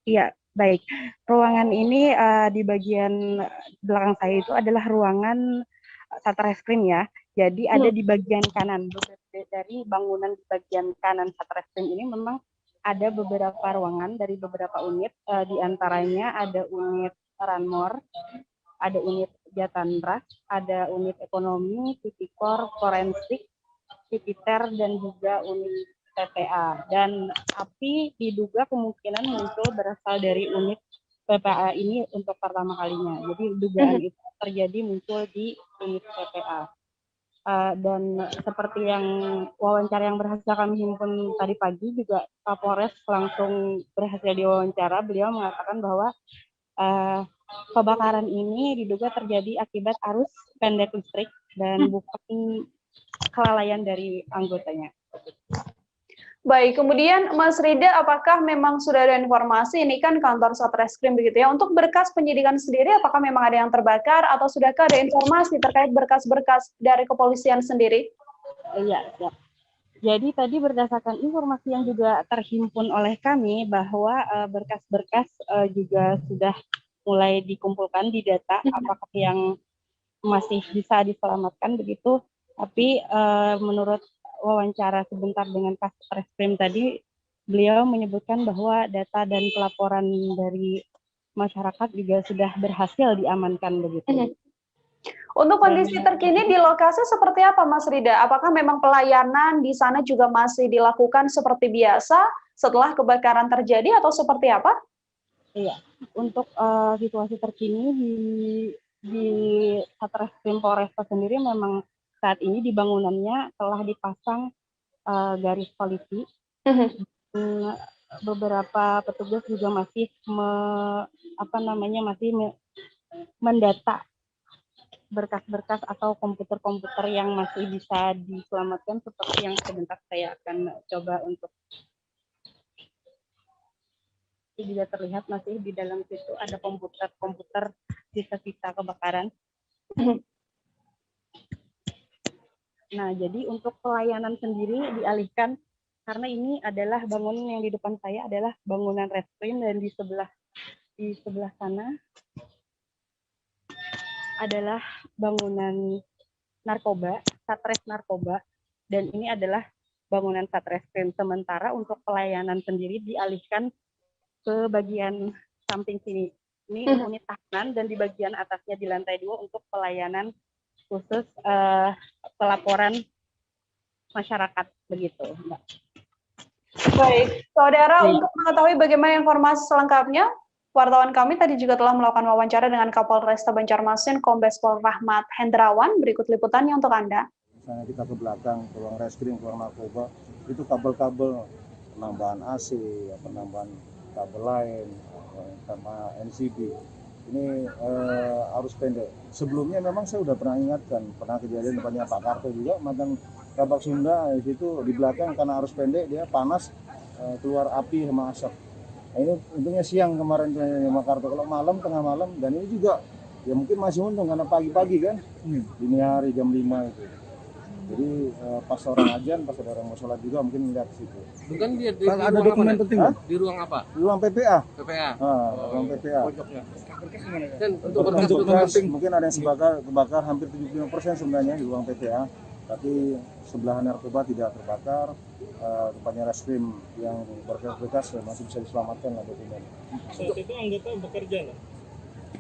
Iya, baik. Ruangan ini di bagian belakang saya itu adalah ruangan Satreskrim ya. Jadi ada di bagian kanan. Dari bangunan di bagian kanan Satreskrim ini memang ada beberapa ruangan dari beberapa unit. Di antaranya ada unit Ranmor, ada unit Jatandras, ada unit ekonomi, tipikor, forensik, tipiter, dan juga unit PPA. Dan api diduga kemungkinan muncul berasal dari unit PPA ini untuk pertama kalinya. Jadi dugaan itu terjadi muncul di unit PPA. Dan seperti yang wawancara yang berhasil kami himpun tadi pagi, juga Kapolres langsung berhasil diwawancara. Beliau mengatakan bahwa kebakaran ini diduga terjadi akibat arus pendek listrik dan bukan kelalaian dari anggotanya. Baik, kemudian Mas Rida, apakah memang sudah ada informasi, ini kan kantor Satreskrim begitu ya, untuk berkas penyidikan sendiri apakah memang ada yang terbakar atau sudahkah ada informasi terkait berkas-berkas dari kepolisian sendiri? Iya, ya. Jadi tadi berdasarkan informasi yang juga terhimpun oleh kami bahwa berkas-berkas juga sudah mulai dikumpulkan di data apakah yang masih bisa diselamatkan begitu, tapi menurut wawancara sebentar dengan Satreskrim tadi, beliau menyebutkan bahwa data dan pelaporan dari masyarakat juga sudah berhasil diamankan begitu. Untuk kondisi terkini di lokasi seperti apa, Mas Rida? Apakah memang pelayanan di sana juga masih dilakukan seperti biasa setelah kebakaran terjadi atau seperti apa? Iya, untuk situasi terkini di Satreskrim Polresta sendiri memang saat ini di bangunannya telah dipasang garis polisi. Beberapa petugas juga masih mendata berkas-berkas atau komputer-komputer yang masih bisa diselamatkan, seperti yang sebentar saya akan coba untuk juga terlihat masih di dalam situ ada komputer sisa-sisa kebakaran. Nah, jadi untuk pelayanan sendiri dialihkan karena ini adalah bangunan yang di depan saya adalah bangunan reskrim, dan di sebelah sana adalah bangunan narkoba, Satres Narkoba, dan ini adalah bangunan Satreskrim. Sementara untuk pelayanan sendiri dialihkan ke bagian samping sini. Ini unit tahanan, dan di bagian atasnya di lantai 2 untuk pelayanan khusus pelaporan masyarakat begitu, Mbak. Baik, Saudara, untuk mengetahui bagaimana informasi selengkapnya, Wartawan kami tadi juga telah melakukan wawancara dengan Kapolresta Banjarmasin, Kombes Pol Rahmat Hendrawan. Berikut liputannya untuk Anda. Misalnya kita ke belakang, ke ruang reskrim, ke ruang narkoba, itu kabel-kabel penambahan AC, penambahan kabel lain, sama NCB. Ini arus pendek. Sebelumnya memang saya sudah pernah ingatkan, pernah kejadian depannya Pak Karto juga, mantan Kabak Sunda, di situ di belakang karena arus pendek dia panas, keluar api sama asap. Nah, ini untungnya siang kemarin sama Karto, kalau malam, tengah malam, dan ini juga ya mungkin masih untung karena pagi-pagi kan, dini hari jam 5 itu. Jadi pas orang ajan, pas orang mau sholat juga mungkin lihat ke situ. Bukan dia di ada dokumen penting di ruang apa? Di ruang PPA. PPA. Ruang PPA. Dan untuk berkas mungkin ada yang kebakar hampir 75% sebenarnya di ruang PPA. Tapi sebelah narkoba tidak terbakar, tempatnya reskrim yang berkas-berkas masih bisa diselamatkan lah dokumen. Saat itu anggota bekerja lah?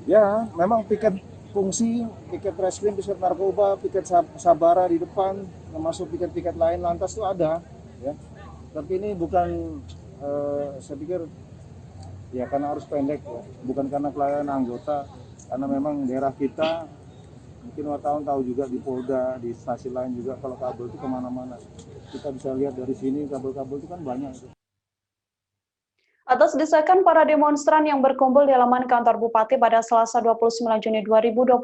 Ya, memang piket fungsi, piket reskrim, piket narkoba, piket sabara di depan, termasuk piket-piket lain lantas itu ada. Ya. Tapi ini bukan, saya pikir, ya karena harus pendek, ya. Bukan karena pelayanan anggota, karena memang daerah kita, mungkin wartawan tahu juga di Polda, di stasiun lain juga kalau kabel itu kemana-mana. Kita bisa lihat dari sini kabel-kabel itu kan banyak. Atas desakan para demonstran yang berkumpul di halaman kantor Bupati pada Selasa 29 Juni 2021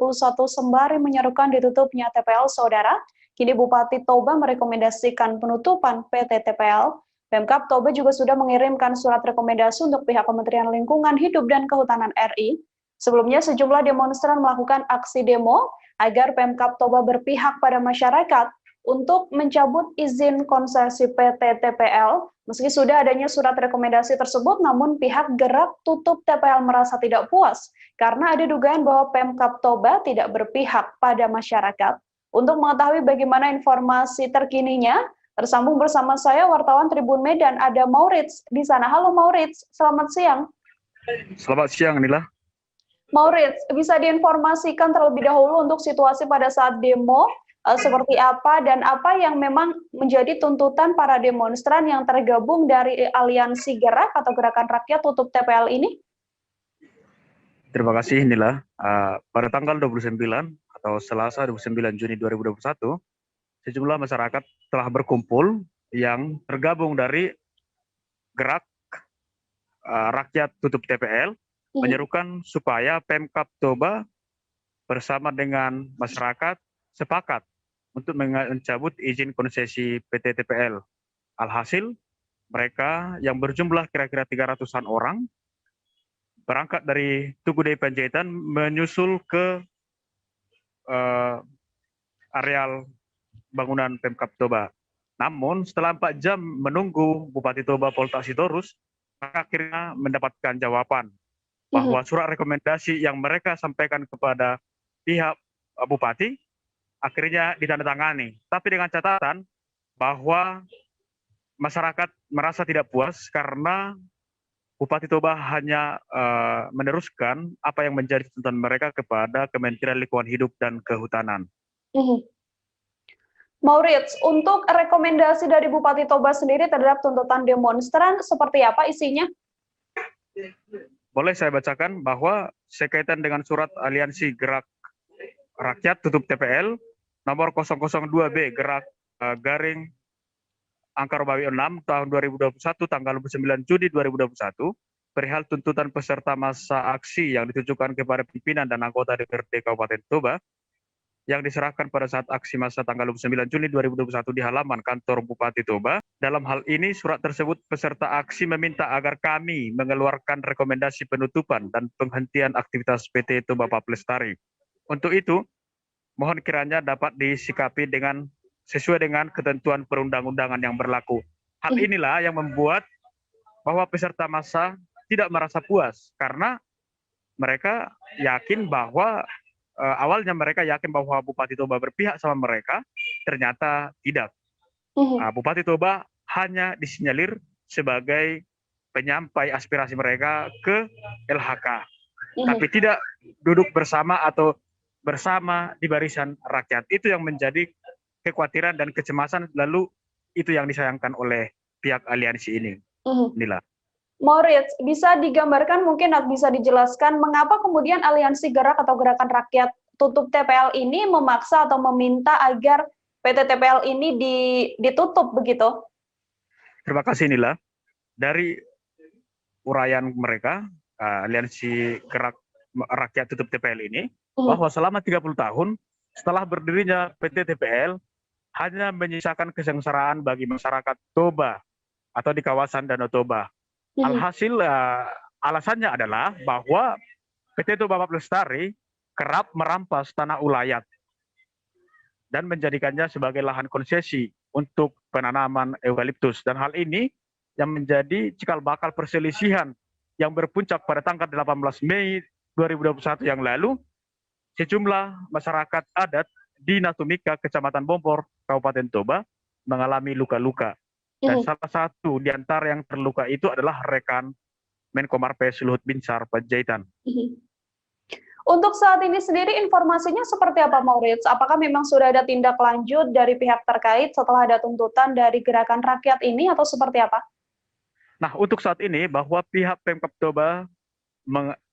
sembari menyerukan ditutupnya TPL Saudara, kini Bupati Toba merekomendasikan penutupan PT TPL. Pemkab Toba juga sudah mengirimkan surat rekomendasi untuk pihak Kementerian Lingkungan Hidup dan Kehutanan RI. Sebelumnya sejumlah demonstran melakukan aksi demo agar Pemkab Toba berpihak pada masyarakat untuk mencabut izin konsesi PT TPL. Meski sudah adanya surat rekomendasi tersebut, namun pihak Gerak Tutup TPL merasa tidak puas karena ada dugaan bahwa Pemkab Toba tidak berpihak pada masyarakat. Untuk mengetahui bagaimana informasi terkininya, tersambung bersama saya wartawan Tribun Medan, ada Maurits di sana. Halo Maurits, selamat siang. Selamat siang, Nila. Maurits, bisa diinformasikan terlebih dahulu untuk situasi pada saat demo, seperti apa dan apa yang memang menjadi tuntutan para demonstran yang tergabung dari Aliansi Gerak atau Gerakan Rakyat Tutup TPL ini? Terima kasih, Nila. Pada tanggal 29 atau Selasa 29 Juni 2021, sejumlah masyarakat telah berkumpul yang tergabung dari Gerak Rakyat Tutup TPL, menyerukan supaya Pemkab Toba bersama dengan masyarakat sepakat untuk mencabut izin konsesi PT TPL. Alhasil, mereka yang berjumlah kira-kira 300-an orang berangkat dari Tugu Dei Panjaitan menyusul ke areal bangunan Pemkab Toba. Namun, setelah 4 jam menunggu Bupati Toba Polta Sitorus, mereka akhirnya mendapatkan jawaban bahwa surat rekomendasi yang mereka sampaikan kepada pihak Bupati akhirnya ditandatangani. Tapi dengan catatan bahwa masyarakat merasa tidak puas karena Bupati Toba hanya meneruskan apa yang menjadi tuntutan mereka kepada Kementerian Lingkungan Hidup dan Kehutanan. Maurits, untuk rekomendasi dari Bupati Toba sendiri terhadap tuntutan demonstran, seperti apa isinya? Boleh saya bacakan bahwa sekaitan dengan surat Aliansi Gerak Rakyat Tutup TPL nomor 002B Gerak garing angka Romawi 6 tahun 2021 tanggal 29 Juni 2021 perihal tuntutan peserta massa aksi yang ditujukan kepada pimpinan dan anggota DPRD Kabupaten Toba yang diserahkan pada saat aksi massa tanggal 29 Juni 2021 di halaman kantor Bupati Toba. Dalam hal ini, surat tersebut peserta aksi meminta agar kami mengeluarkan rekomendasi penutupan dan penghentian aktivitas PT Toba Pub Lestari. Untuk itu, mohon kiranya dapat disikapi sesuai dengan ketentuan perundang-undangan yang berlaku. Hal inilah yang membuat bahwa peserta massa tidak merasa puas karena mereka yakin bahwa awalnya mereka yakin bahwa Bupati Toba berpihak sama mereka, ternyata tidak. Bupati Toba hanya disinyalir sebagai penyampai aspirasi mereka ke LHK, tapi tidak duduk bersama atau bersama di barisan rakyat. Itu yang menjadi kekhawatiran dan kecemasan, lalu itu yang disayangkan oleh pihak aliansi ini. Nila. Moritz, bisa digambarkan mungkin bisa dijelaskan mengapa kemudian Aliansi Gerak atau Gerakan Rakyat Tutup TPL ini memaksa atau meminta agar PT TPL ini ditutup begitu? Terima kasih Nila. Dari uraian mereka, Aliansi Gerak Rakyat Tutup TPL ini, bahwa selama 30 tahun setelah berdirinya PT TPL, hanya menyisakan kesengsaraan bagi masyarakat Toba atau di kawasan Danau Toba. Alhasil alasannya adalah bahwa PT Toba Lestari kerap merampas tanah ulayat dan menjadikannya sebagai lahan konsesi untuk penanaman eukaliptus. Dan hal ini yang menjadi cikal bakal perselisihan yang berpuncak pada tanggal 18 Mei 2021 yang lalu, sejumlah masyarakat adat di Natumika, Kecamatan Bompor, Kabupaten Toba, mengalami luka-luka. Dan salah satu di antara yang terluka itu adalah rekan Menko Marves Luhut Binsar Panjaitan. Untuk saat ini sendiri informasinya seperti apa, Moritz? Apakah memang sudah ada tindak lanjut dari pihak terkait setelah ada tuntutan dari Gerakan Rakyat ini atau seperti apa? Nah, untuk saat ini bahwa pihak Pemkab Toba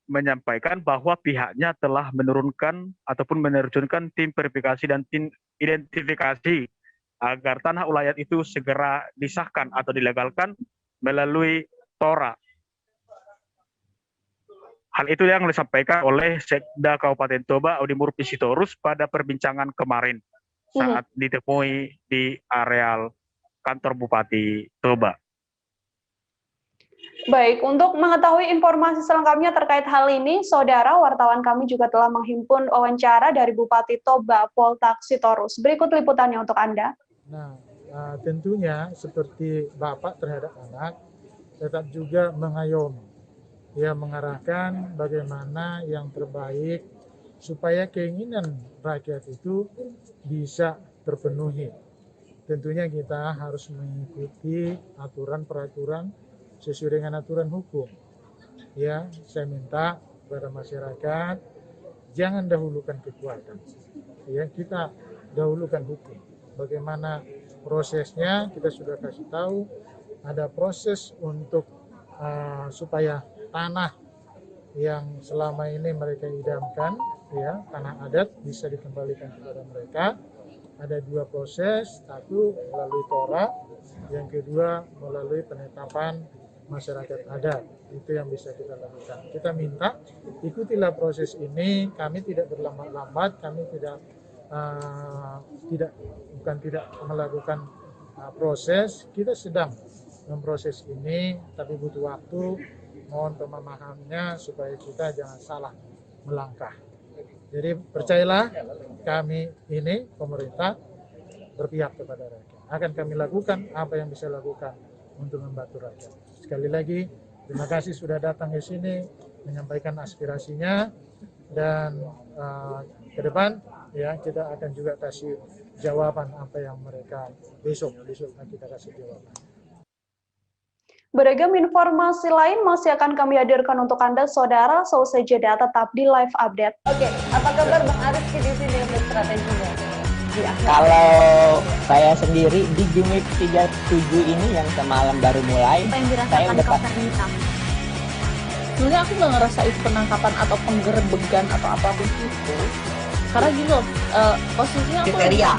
menyampaikan bahwa pihaknya telah menurunkan ataupun menerjunkan tim verifikasi dan tim identifikasi agar tanah ulayat itu segera disahkan atau dilegalkan melalui Tora. Hal itu yang disampaikan oleh Sekda Kabupaten Toba Audi Murpi Sitorus pada perbincangan kemarin saat ditemui di areal kantor Bupati Toba. Baik, untuk mengetahui informasi selengkapnya terkait hal ini, saudara wartawan kami juga telah menghimpun wawancara dari Bupati Toba, Poltak Sitorus. Berikut liputannya untuk Anda. Nah, tentunya seperti bapak terhadap anak, tetap juga mengayomi, ya mengarahkan bagaimana yang terbaik supaya keinginan rakyat itu bisa terpenuhi. Tentunya kita harus mengikuti aturan-peraturan sesuai dengan aturan hukum. Ya, saya minta kepada masyarakat jangan dahulukan kekuatan. Ya, kita dahulukan hukum. Bagaimana prosesnya kita sudah kasih tahu, ada proses untuk supaya tanah yang selama ini mereka idamkan, ya tanah adat bisa dikembalikan kepada mereka. Ada dua proses, satu melalui Tora, yang kedua melalui penetapan masyarakat adat. Itu yang bisa kita lakukan. Kita minta ikutilah proses ini, kami tidak berlambat-lambat, kami tidak melakukan proses, kita sedang memproses ini, tapi butuh waktu. Mohon pemahamannya supaya kita jangan salah melangkah. Jadi percayalah, kami ini pemerintah berpihak kepada rakyat. Akan kami lakukan apa yang bisa lakukan untuk membantu rakyat. Sekali lagi, terima kasih sudah datang ke sini menyampaikan aspirasinya, dan ke depan ya kita akan juga kasih jawaban apa yang mereka besok kita kasih jawaban. Beragam informasi lain masih akan kami hadirkan untuk Anda, saudara. Selesai jeda, tetap di live update. Oke, apa kabar Bang Arief di sini untuk strateginya? Kalau saya sendiri di Jumip 37 ini yang semalam baru mulai, saya udah sebenarnya aku nggak ngerasa itu penangkapan atau penggerebegan atau apapun itu, karena gini loh, posisinya aku kriteria.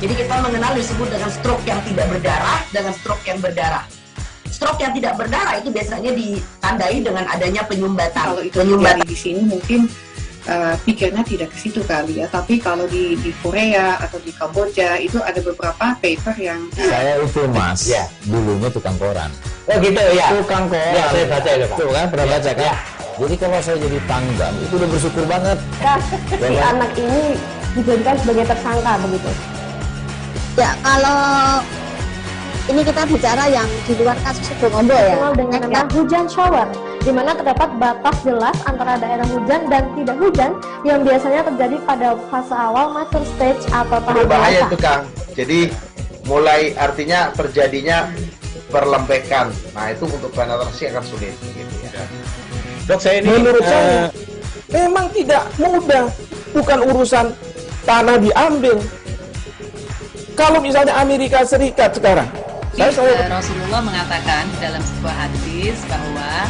Jadi kita mengenal disebut dengan stroke yang tidak berdarah dengan stroke yang berdarah. Stroke yang tidak berdarah itu biasanya ditandai dengan adanya penyumbatan. Kalau itu terjadi di sini mungkin pikirnya tidak ke situ kali ya, tapi kalau di Korea atau di Kamboja itu ada beberapa paper yang saya itu mas, ya dulunya tukang koran. Oh gitu ya, Tukang koran. Ya, saya baca itu Pak. Tuh kan, pernah baca kan? Ya. Jadi kalau saya jadi tanggal itu udah bersyukur banget. Nah, si anak ini dijadikan sebagai tersangka begitu. Ya, kalau ini kita bicara yang di luar kasus Sibolombo ya. Dikenal dengan nama hujan shower, di mana terdapat batas jelas antara daerah hujan dan tidak hujan yang biasanya terjadi pada fase awal mature stage atau tahap Berbahaya dewasa. itu Kang. Jadi mulai artinya terjadinya perlembekan. Nah itu untuk penetrasi akan sulit. Gitu ya. Dok, saya ini menurut saya memang tidak mudah, bukan urusan tanah diambil. Kalau misalnya Amerika Serikat sekarang Tapi Rasulullah mengatakan dalam sebuah hadis bahwa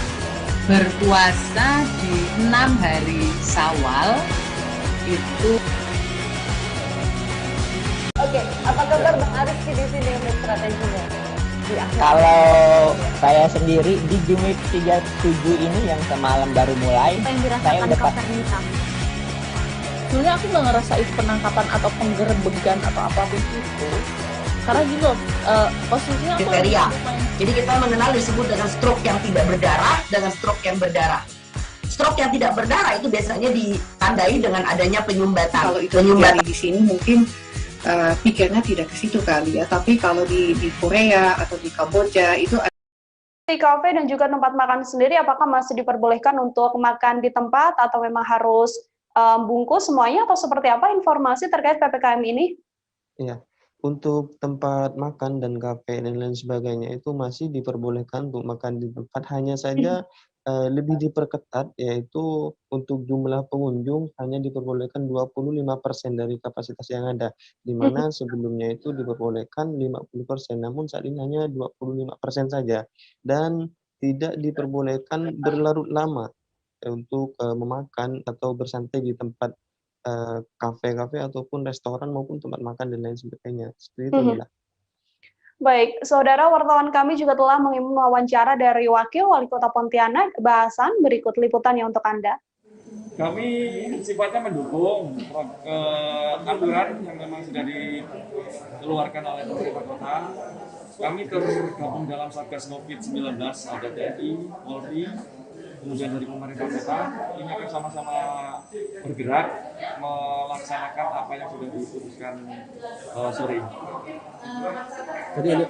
berpuasa di 6 hari Syawal itu. Oke, apa kabar Bang Aris di sini untuk strateginya? Kalau saya sendiri di Jumip 37 ini yang semalam baru mulai, saya udah sebenarnya aku nggak ngerasa itu penangkapan atau penggerebegan atau apapun itu, karena gitu posisinya aku kriteria. Jadi kita mengenal disebut dengan stroke yang tidak berdarah dengan stroke yang berdarah. Stroke yang tidak berdarah itu biasanya ditandai dengan adanya penyumbatan. Kalau itu terjadi di sini mungkin pikirnya tidak ke situ kali ya, tapi kalau di Korea atau di Kamboja itu Di kafe dan juga tempat makan sendiri, apakah masih diperbolehkan untuk makan di tempat atau memang harus bungkus semuanya, atau seperti apa informasi terkait PPKM ini? Iya, untuk tempat makan dan kafe dan lain sebagainya itu masih diperbolehkan untuk makan di tempat, hanya saja lebih diperketat, yaitu untuk jumlah pengunjung hanya diperbolehkan 25% dari kapasitas yang ada, di mana sebelumnya itu diperbolehkan 50%, namun saat ini hanya 25% saja, dan tidak diperbolehkan berlarut lama untuk memakan atau bersantai di tempat kafe-kafe ataupun restoran maupun tempat makan dan lain sebagainya. Seperti itu, Mila. Baik, saudara wartawan kami juga telah mengirim wawancara dari Wakil Wali Kota Pontianak, bahasan berikut liputannya untuk Anda. Kami sifatnya mendukung aturan yang memang sudah dikeluarkan oleh pemerintah kota. Kami tergabung dalam Satgas COVID-19, ada TNI, Polri, kemudian dari pemerintah kota. Ini akan sama-sama bergerak melaksanakan apa yang sudah diputuskan sore ini. Tadi ada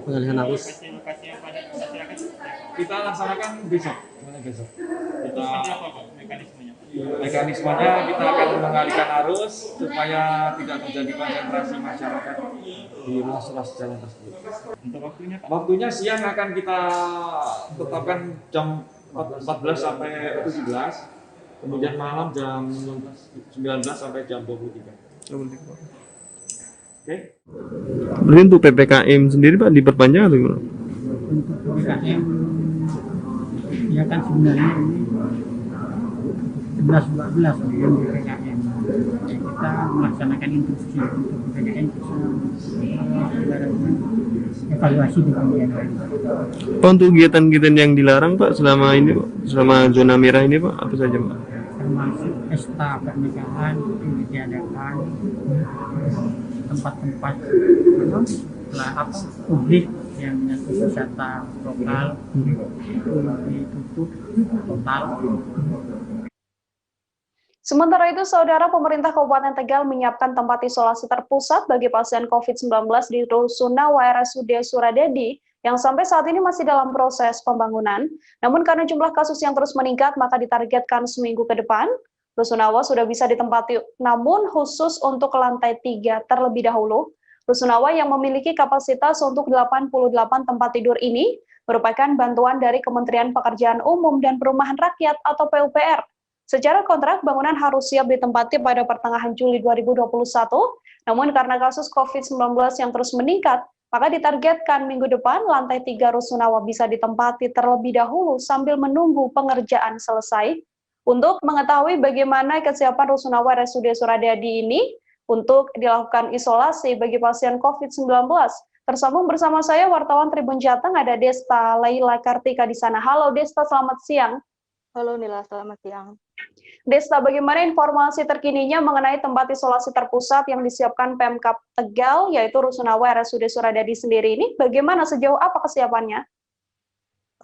pengalihan arus. Kita laksanakan besok. Mekanismenya kita akan mengalihkan arus supaya tidak terjadi konsentrasi masyarakat di ruas-ruas jalan tersebut. Untuk waktunya siang akan kita tetapkan jam 14 sampai 17, kemudian malam jam 19 sampai jam 23. Oke. Berarti untuk PPKM sendiri Pak diperpanjang atau gimana? Untuk PPKM ya kan sebenarnya ini 11-12 yang PPKM. Kita melaksanakan instruksi untuk PPKM evaluasi di kemudian hari. Pak, untuk kegiatan-kegiatan yang dilarang Pak selama ini Pak, selama zona merah ini Pak, apa saja Pak? Termasuk pesta pernikahan yang ditiadakan, tempat-tempat publik yang menyangkut wisata lokal itu ditutup total. Sementara itu, saudara, pemerintah Kabupaten Tegal menyiapkan tempat isolasi terpusat bagi pasien COVID-19 di Rusunawa RSUD Suradadi yang sampai saat ini masih dalam proses pembangunan. Namun karena jumlah kasus yang terus meningkat, maka ditargetkan seminggu ke depan, Rusunawa sudah bisa ditempati, namun khusus untuk lantai 3 terlebih dahulu. Rusunawa yang memiliki kapasitas untuk 88 tempat tidur ini merupakan bantuan dari Kementerian Pekerjaan Umum dan Perumahan Rakyat atau PUPR. Secara kontrak, bangunan harus siap ditempati pada pertengahan Juli 2021, namun karena kasus COVID-19 yang terus meningkat, maka ditargetkan minggu depan lantai 3 Rusunawa bisa ditempati terlebih dahulu sambil menunggu pengerjaan selesai. Untuk mengetahui bagaimana kesiapan Rusunawa RSUD Suradadi ini untuk dilakukan isolasi bagi pasien COVID-19, tersambung bersama saya wartawan Tribun Jateng, ada Desta Laila Kartika di sana. Halo Desta, selamat siang. Halo Nila, selamat siang. Desta, bagaimana informasi terkininya mengenai tempat isolasi terpusat yang disiapkan Pemkab Tegal, yaitu Rusunawa RSUD Suradadi sendiri ini? Bagaimana, sejauh apa kesiapannya?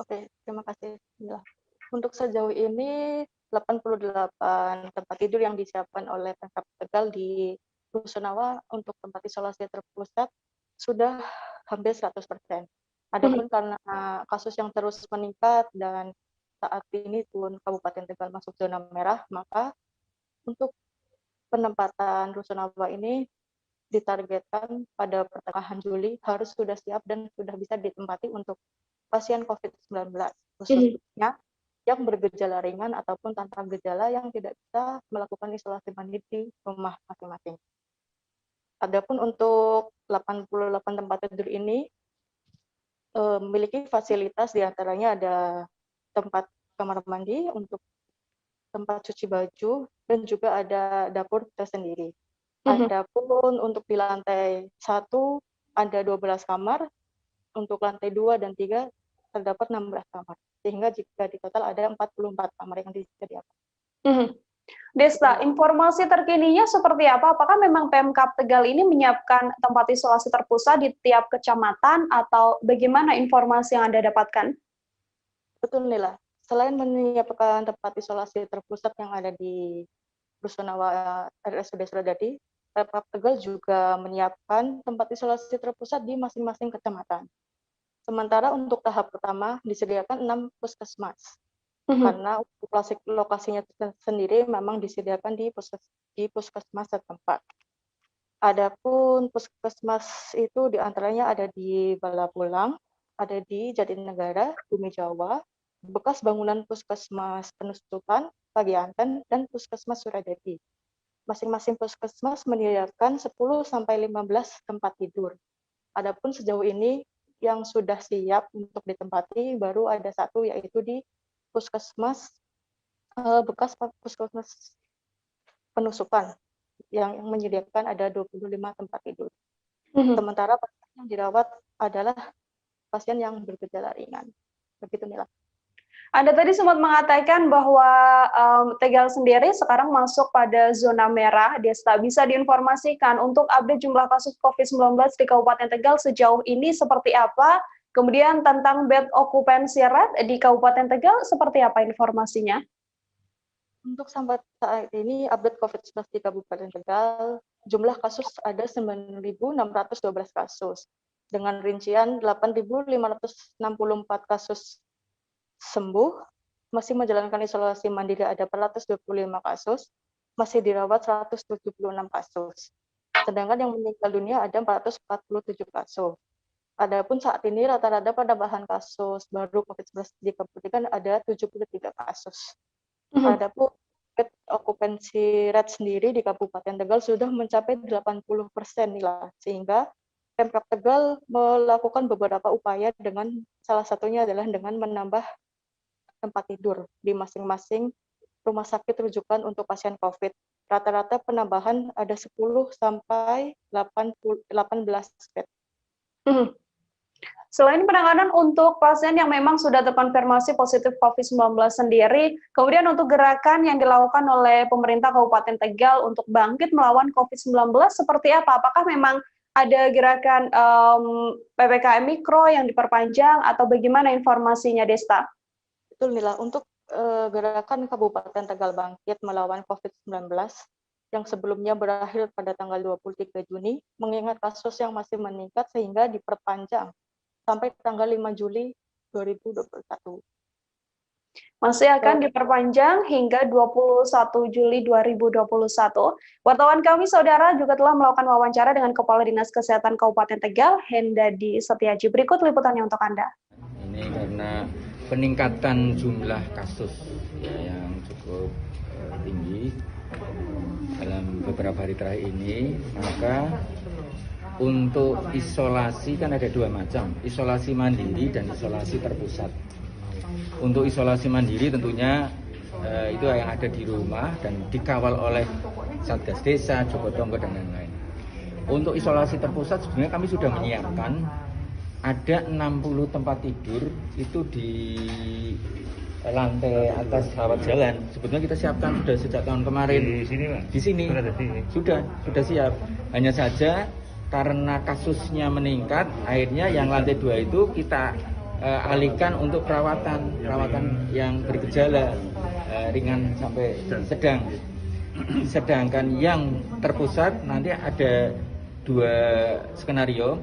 Oke, terima kasih. Nila. Untuk sejauh ini 88 tempat tidur yang disiapkan oleh Pemkab Tegal di Rusunawa untuk tempat isolasi terpusat sudah hampir 100%. Adapun karena kasus yang terus meningkat dan saat ini pun Kabupaten Tegal masuk zona merah, maka untuk penempatan Rusunawa ini ditargetkan pada pertengahan Juli harus sudah siap dan sudah bisa ditempati untuk pasien COVID-19, khususnya yang bergejala ringan ataupun tanpa gejala yang tidak bisa melakukan isolasi mandiri di rumah masing-masing. Adapun untuk 88 tempat tidur ini memiliki fasilitas, diantaranya ada tempat kamar mandi, untuk tempat cuci baju, dan juga ada dapur tersendiri. Adapun untuk di lantai 1 ada 12 kamar, untuk lantai 2 dan 3 terdapat 16 kamar. Sehingga jika di total ada 44 kamar yang disediakan. Desta, informasi terkininya seperti apa? Apakah memang Pemkab Tegal ini menyiapkan tempat isolasi terpusat di tiap kecamatan atau bagaimana informasi yang Anda dapatkan? Betul, Nila. Selain menyiapkan tempat isolasi terpusat yang ada di Rusunawa RSUD Suradadi, Pemkab Tegal juga menyiapkan tempat isolasi terpusat di masing-masing kecamatan. Sementara untuk tahap pertama disediakan 6 puskesmas. Karena untuk lokasinya sendiri memang disediakan di puskesmas setempat. Adapun puskesmas itu diantaranya ada di Balapulang, ada di Jatinegara, Bumi Jawa, bekas bangunan puskesmas Penusukan, Pagianten, dan puskesmas Suradadi. Masing-masing puskesmas menyediakan 10-15 tempat tidur. Adapun sejauh ini yang sudah siap untuk ditempati baru ada 1, yaitu di puskesmas bekas puskesmas Penusukan yang menyediakan ada 25 tempat tidur. Sementara pasien yang dirawat adalah pasien yang bergejala ringan. Begitu, Mila. Anda tadi sempat mengatakan bahwa Tegal sendiri sekarang masuk pada zona merah. Desta, bisa diinformasikan untuk update jumlah kasus COVID-19 di Kabupaten Tegal sejauh ini seperti apa? Kemudian tentang bed occupancy rate di Kabupaten Tegal seperti apa informasinya? Untuk sampai saat ini update COVID-19 di Kabupaten Tegal, jumlah kasus ada 9.612 kasus. Dengan rincian 8.564 kasus sembuh, masih menjalankan isolasi mandiri ada 425 kasus, masih dirawat 176 kasus. Sedangkan yang meninggal dunia ada 447 kasus. Adapun saat ini rata-rata penambahan kasus baru COVID-19 di Kabupaten ada 73 kasus. Adapun bed occupancy rate sendiri di Kabupaten Tegal sudah mencapai 80% nilai, sehingga Pemkab Tegal melakukan beberapa upaya dengan salah satunya adalah dengan menambah tempat tidur di masing-masing rumah sakit rujukan untuk pasien COVID. Rata-rata penambahan ada 10 sampai 18 bed. Selain penanganan untuk pasien yang memang sudah terkonfirmasi positif COVID-19 sendiri, kemudian untuk gerakan yang dilakukan oleh pemerintah Kabupaten Tegal untuk bangkit melawan COVID-19 seperti apa? Apakah memang ada gerakan PPKM Mikro yang diperpanjang atau bagaimana informasinya, Desta? Betul, Mila. Untuk gerakan Kabupaten Tegal bangkit melawan COVID-19 yang sebelumnya berakhir pada tanggal 23 Juni, mengingat kasus yang masih meningkat sehingga diperpanjang sampai tanggal 5 Juli 2021. Masih akan diperpanjang hingga 21 Juli 2021. Wartawan kami, saudara, juga telah melakukan wawancara dengan Kepala Dinas Kesehatan Kabupaten Tegal, Hendadi Setiaji. Berikut liputannya untuk Anda. Ini karena peningkatan jumlah kasus yang cukup tinggi dalam beberapa hari terakhir ini, maka untuk isolasi kan ada 2 macam, isolasi mandiri dan isolasi terpusat. Untuk isolasi mandiri tentunya itu yang ada di rumah dan dikawal oleh Satgas Desa, Jogotongo, dan lain-lain. Untuk isolasi terpusat sebenarnya kami sudah menyiapkan ada 60 tempat tidur itu di lantai atas rawat jalan. Sebetulnya kita siapkan sudah sejak tahun kemarin. Di sini, Pak? Di sini. Sudah siap. Hanya saja karena kasusnya meningkat, akhirnya yang lantai 2 itu kita alihkan untuk perawatan yang bergejala ringan sampai sedang. Sedangkan yang terpusat nanti ada 2 skenario.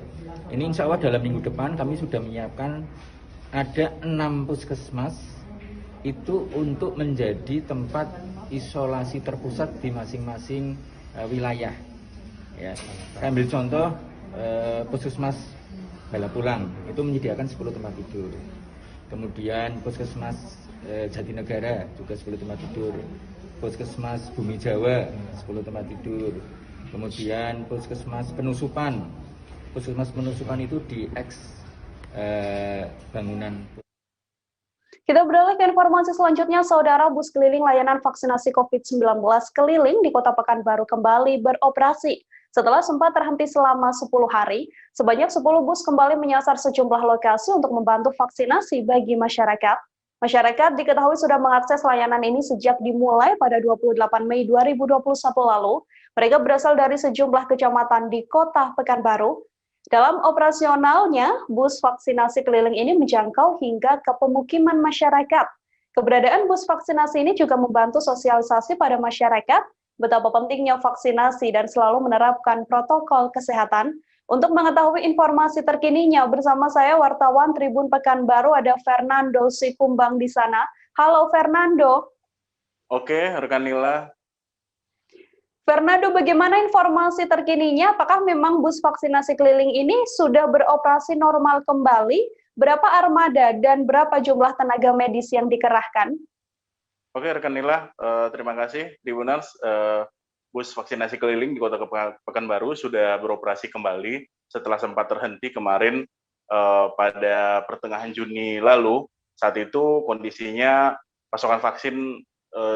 Ini insya Allah dalam minggu depan kami sudah menyiapkan ada 6 puskesmas itu untuk menjadi tempat isolasi terpusat di masing-masing wilayah. Ya, saya ambil contoh puskesmas Balapulang itu menyediakan 10 tempat tidur. Kemudian puskesmas Jatinegara juga 10 tempat tidur. Puskesmas Bumi Jawa 10 tempat tidur. kemudian puskesmas penusupan itu di X bangunan. Kita beralih ke informasi selanjutnya, Saudara. Bus keliling layanan vaksinasi COVID-19 keliling di Kota Pekanbaru kembali beroperasi. Setelah sempat terhenti selama 10 hari, sebanyak 10 bus kembali menyasar sejumlah lokasi untuk membantu vaksinasi bagi masyarakat. Masyarakat diketahui sudah mengakses layanan ini sejak dimulai pada 28 Mei 2021 lalu. Mereka berasal dari sejumlah kecamatan di Kota Pekanbaru. Dalam operasionalnya, bus vaksinasi keliling ini menjangkau hingga ke pemukiman masyarakat. Keberadaan bus vaksinasi ini juga membantu sosialisasi pada masyarakat betapa pentingnya vaksinasi dan selalu menerapkan protokol kesehatan. Untuk mengetahui informasi terkininya, bersama saya wartawan Tribun Pekanbaru ada Fernando Sikumbang di sana. Halo Fernando. Oke, rekan Nila. Fernando, bagaimana informasi terkininya? Apakah memang bus vaksinasi keliling ini sudah beroperasi normal kembali? Berapa armada dan berapa jumlah tenaga medis yang dikerahkan? Oke, rekan Nila, terima kasih. Tribuners, bus vaksinasi keliling di Kota Pekanbaru sudah beroperasi kembali setelah sempat terhenti kemarin pada pertengahan Juni lalu. Saat itu kondisinya pasokan vaksin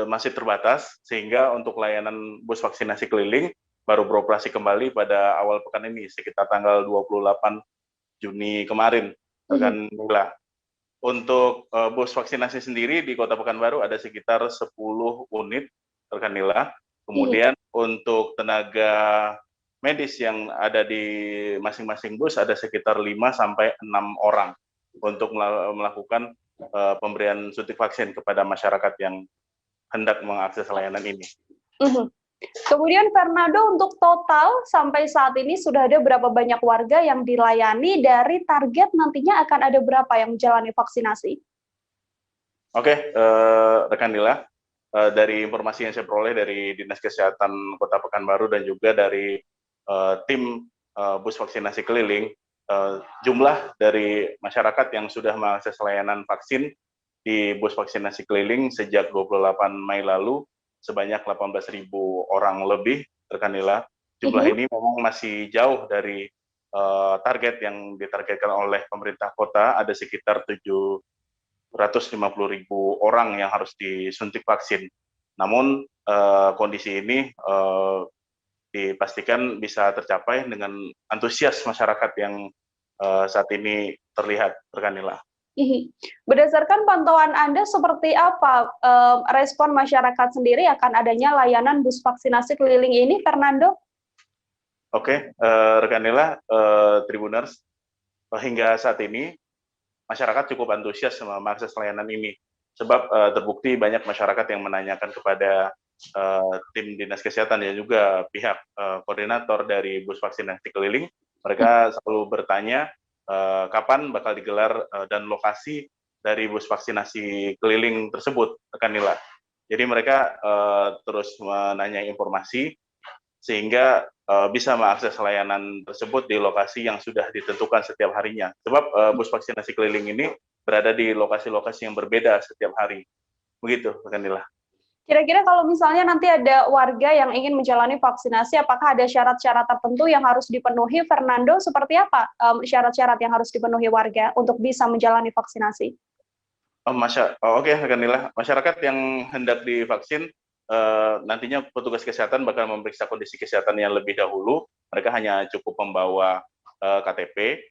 masih terbatas, sehingga untuk layanan bus vaksinasi keliling baru beroperasi kembali pada awal pekan ini, sekitar tanggal 28 Juni kemarin, rekan Nila. Untuk bus vaksinasi sendiri di Kota Pekanbaru ada sekitar 10 unit, rekan Nila. Kemudian untuk tenaga medis yang ada di masing-masing bus ada sekitar 5-6 orang untuk melakukan pemberian suntik vaksin kepada masyarakat yang hendak mengakses layanan ini. Kemudian Fernando, untuk total sampai saat ini sudah ada berapa banyak warga yang dilayani, dari target nantinya akan ada berapa yang menjalani vaksinasi? Oke, rekan Nila, dari informasi yang saya peroleh dari Dinas Kesehatan Kota Pekanbaru dan juga dari tim bus vaksinasi keliling, jumlah dari masyarakat yang sudah mengakses layanan vaksin di bus vaksinasi keliling sejak 28 Mei lalu sebanyak 18.000 orang lebih, rekan Nila. Jumlah ini memang masih jauh dari target yang ditargetkan oleh pemerintah kota. Ada sekitar 750.000 orang yang harus disuntik vaksin. Namun kondisi ini dipastikan bisa tercapai dengan antusias masyarakat yang saat ini terlihat, rekan Nila. Berdasarkan pantauan Anda, seperti apa respon masyarakat sendiri akan adanya layanan bus vaksinasi keliling ini, Fernando? Oke, rekan Nila, Tribuners, hingga saat ini masyarakat cukup antusias mengakses layanan ini, sebab terbukti banyak masyarakat yang menanyakan kepada tim Dinas Kesehatan dan juga pihak koordinator dari bus vaksinasi keliling. Mereka selalu bertanya kapan bakal digelar dan lokasi dari bus vaksinasi keliling tersebut, rekan Nila. Jadi mereka terus menanya informasi sehingga bisa mengakses layanan tersebut di lokasi yang sudah ditentukan setiap harinya. Sebab bus vaksinasi keliling ini berada di lokasi-lokasi yang berbeda setiap hari. Begitu, rekan Nila. Kira-kira kalau misalnya nanti ada warga yang ingin menjalani vaksinasi, apakah ada syarat-syarat tertentu yang harus dipenuhi, Fernando? Seperti apa syarat-syarat yang harus dipenuhi warga untuk bisa menjalani vaksinasi? Oke, rekan Nila. Masyarakat yang hendak divaksin, nantinya petugas kesehatan bakal memeriksa kondisi kesehatan yang lebih dahulu. Mereka hanya cukup membawa KTP.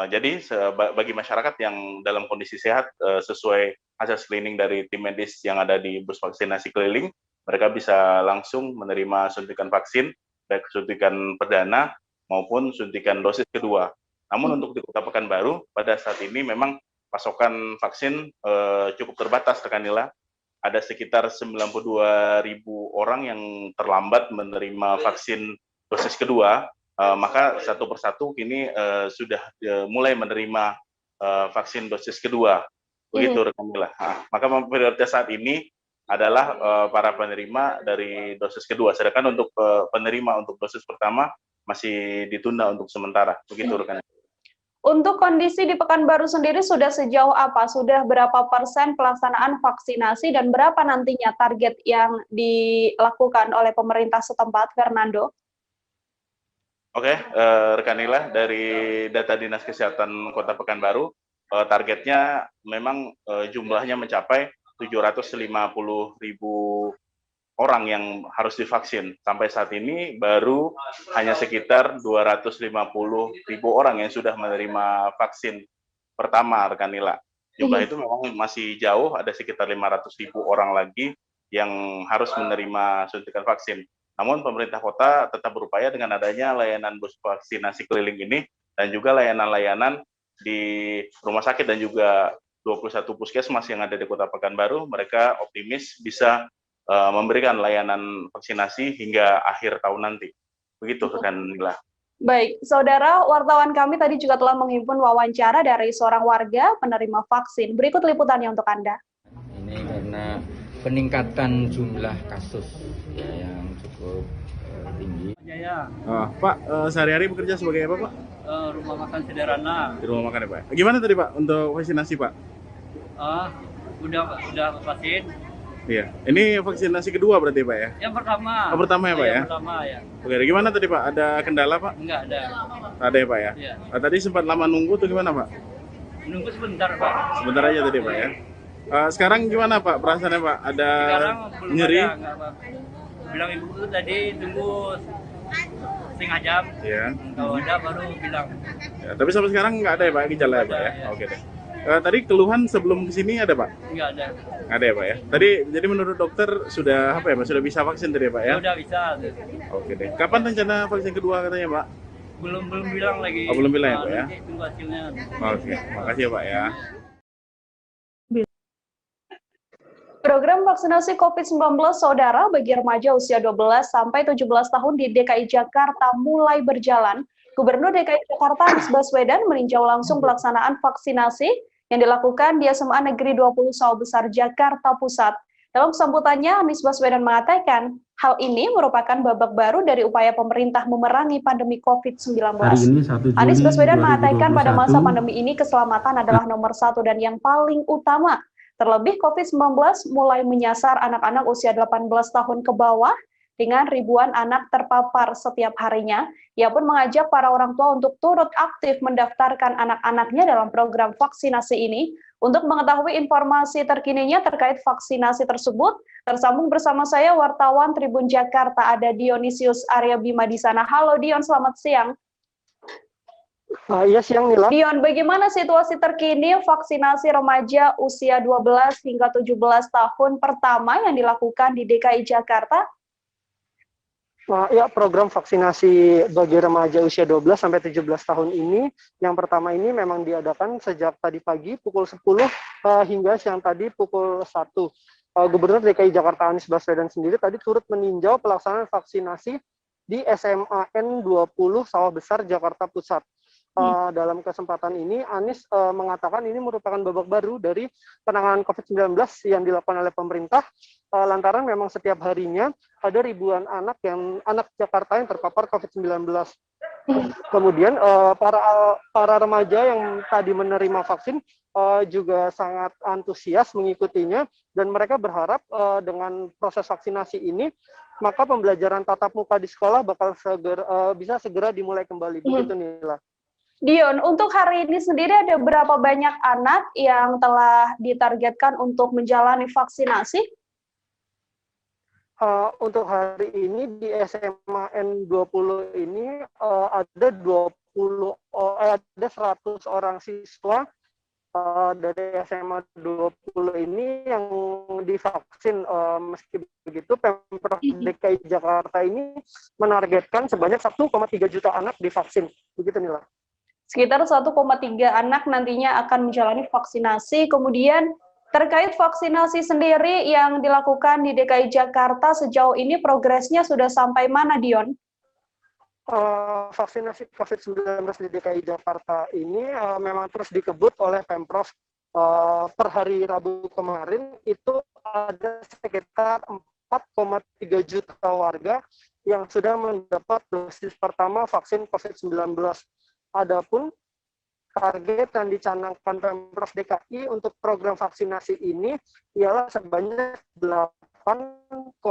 Jadi bagi masyarakat yang dalam kondisi sehat sesuai hasil screening dari tim medis yang ada di bus vaksinasi keliling, mereka bisa langsung menerima suntikan vaksin, baik suntikan perdana maupun suntikan dosis kedua. Namun untuk di Kota Pekanbaru pada saat ini memang pasokan vaksin cukup terbatas, rekan Nila. Ada sekitar 92.000 orang yang terlambat menerima vaksin dosis kedua. Maka satu persatu kini sudah mulai menerima vaksin dosis kedua, begitu rekan Nila. Maka prioritas saat ini adalah para penerima dari dosis kedua, sedangkan untuk penerima untuk dosis pertama masih ditunda untuk sementara, begitu rekan Nila. Untuk kondisi di Pekanbaru sendiri sudah sejauh apa? Sudah berapa persen pelaksanaan vaksinasi dan berapa nantinya target yang dilakukan oleh pemerintah setempat, Fernando? Oke, rekan Nila, dari data Dinas Kesehatan Kota Pekanbaru, targetnya memang jumlahnya mencapai 750.000 orang yang harus divaksin. Sampai saat ini baru hanya sekitar 250.000 orang yang sudah menerima vaksin pertama, rekan Nila. Jumlah itu memang masih jauh, ada sekitar 500.000 orang lagi yang harus menerima suntikan vaksin. Namun pemerintah kota tetap berupaya dengan adanya layanan bus vaksinasi keliling ini dan juga layanan-layanan di rumah sakit dan juga 21 puskesmas yang ada di Kota Pekanbaru, mereka optimis bisa memberikan layanan vaksinasi hingga akhir tahun nanti. Begitu, rekan Nila. Baik, saudara wartawan kami tadi juga telah menghimpun wawancara dari seorang warga penerima vaksin. Berikut liputannya untuk Anda. Ini karena peningkatan jumlah kasus yang cukup tinggi. Jaya. Pak, sehari-hari bekerja sebagai apa, Pak? Rumah makan sederhana. Di rumah makan ya, Pak. Gimana tadi, Pak, untuk vaksinasi, Pak? Udah vaksin. Iya. Ini vaksinasi kedua berarti, Pak, ya? Yang pertama. Oh, pertama ya, Pak, ya? Yang pertama, ya. Oke, gimana tadi, Pak? Ada kendala, Pak? Enggak ada. Ada ya, Pak, ya? Iya. Tadi sempat lama nunggu tuh gimana, Pak? Nunggu sebentar, Pak. Sebentar aja tadi, Pak, ya? Sekarang gimana, Pak, perasaannya, Pak? Ada Sekarang belum nyeri? ada, enggak, Pak. Bilang ibu tuh tadi tunggu setengah jam. Iya. Kalau ada baru bilang. Ya, tapi sampai sekarang nggak ada ya, Pak, gejala ya, Pak, ya? Oke deh. Tadi keluhan sebelum kesini ada, Pak? Enggak ada. Nggak ada ya, Pak, ya? Tadi, jadi menurut dokter sudah apa ya, Pak? Sudah bisa vaksin tadi ya, Pak, ya? Udah bisa. Oke deh. Kapan rencana vaksin kedua katanya, Pak? Belum bilang lagi. Oh, belum bilang ya, Pak, ya? Nanti tunggu hasilnya. Oke, makasih ya, Pak, ya. Program vaksinasi COVID-19 saudara bagi remaja usia 12 sampai 17 tahun di DKI Jakarta mulai berjalan. Gubernur DKI Jakarta Anies Baswedan meninjau langsung pelaksanaan vaksinasi yang dilakukan di SMA Negeri 20 Sawah Besar Jakarta Pusat. Dalam sambutannya, Anies Baswedan mengatakan, hal ini merupakan babak baru dari upaya pemerintah memerangi pandemi COVID-19. Anies Baswedan mengatakan pada masa pandemi ini keselamatan adalah nomor satu dan yang paling utama. Terlebih COVID-19 mulai menyasar anak-anak usia 18 tahun ke bawah dengan ribuan anak terpapar setiap harinya. Ia pun mengajak para orang tua untuk turut aktif mendaftarkan anak-anaknya dalam program vaksinasi ini. Untuk mengetahui informasi terkininya terkait vaksinasi tersebut, tersambung bersama saya wartawan Tribun Jakarta ada Dionisius Arya Bima di sana. Halo Dion, selamat siang. Iya, siang Nila. Dion, bagaimana situasi terkini vaksinasi remaja usia 12 hingga 17 tahun pertama yang dilakukan di DKI Jakarta? Ya, program vaksinasi bagi remaja usia 12 sampai 17 tahun ini, yang pertama ini memang diadakan sejak tadi pagi pukul 10 hingga siang tadi pukul 1. Gubernur DKI Jakarta Anies Baswedan sendiri tadi turut meninjau pelaksanaan vaksinasi di SMA N20 Sawah Besar Jakarta Pusat. Dalam kesempatan ini, Anies mengatakan ini merupakan babak baru dari penanganan COVID-19 yang dilakukan oleh pemerintah, lantaran memang setiap harinya ada ribuan anak Jakarta yang terpapar COVID-19. Kemudian para remaja yang tadi menerima vaksin juga sangat antusias mengikutinya, dan mereka berharap dengan proses vaksinasi ini, maka pembelajaran tatap muka di sekolah bakal bisa segera dimulai kembali. Begitu, Nila. Dion, untuk hari ini sendiri ada berapa banyak anak yang telah ditargetkan untuk menjalani vaksinasi? Untuk hari ini di SMA N20 ini ada 100 orang siswa dari SMA 20 ini yang divaksin. Meski begitu, Pemprov DKI Jakarta ini menargetkan sebanyak 1,3 juta anak divaksin. Begitu, Nila. Sekitar 1,3 anak nantinya akan menjalani vaksinasi. Kemudian terkait vaksinasi sendiri yang dilakukan di DKI Jakarta sejauh ini progresnya sudah sampai mana, Dion? Vaksinasi COVID-19 di DKI Jakarta ini memang terus dikebut oleh Pemprov. Per hari Rabu kemarin itu ada sekitar 4,3 juta warga yang sudah mendapat dosis pertama vaksin COVID-19. Adapun target yang dicanangkan Pemprov DKI untuk program vaksinasi ini ialah sebanyak 8,5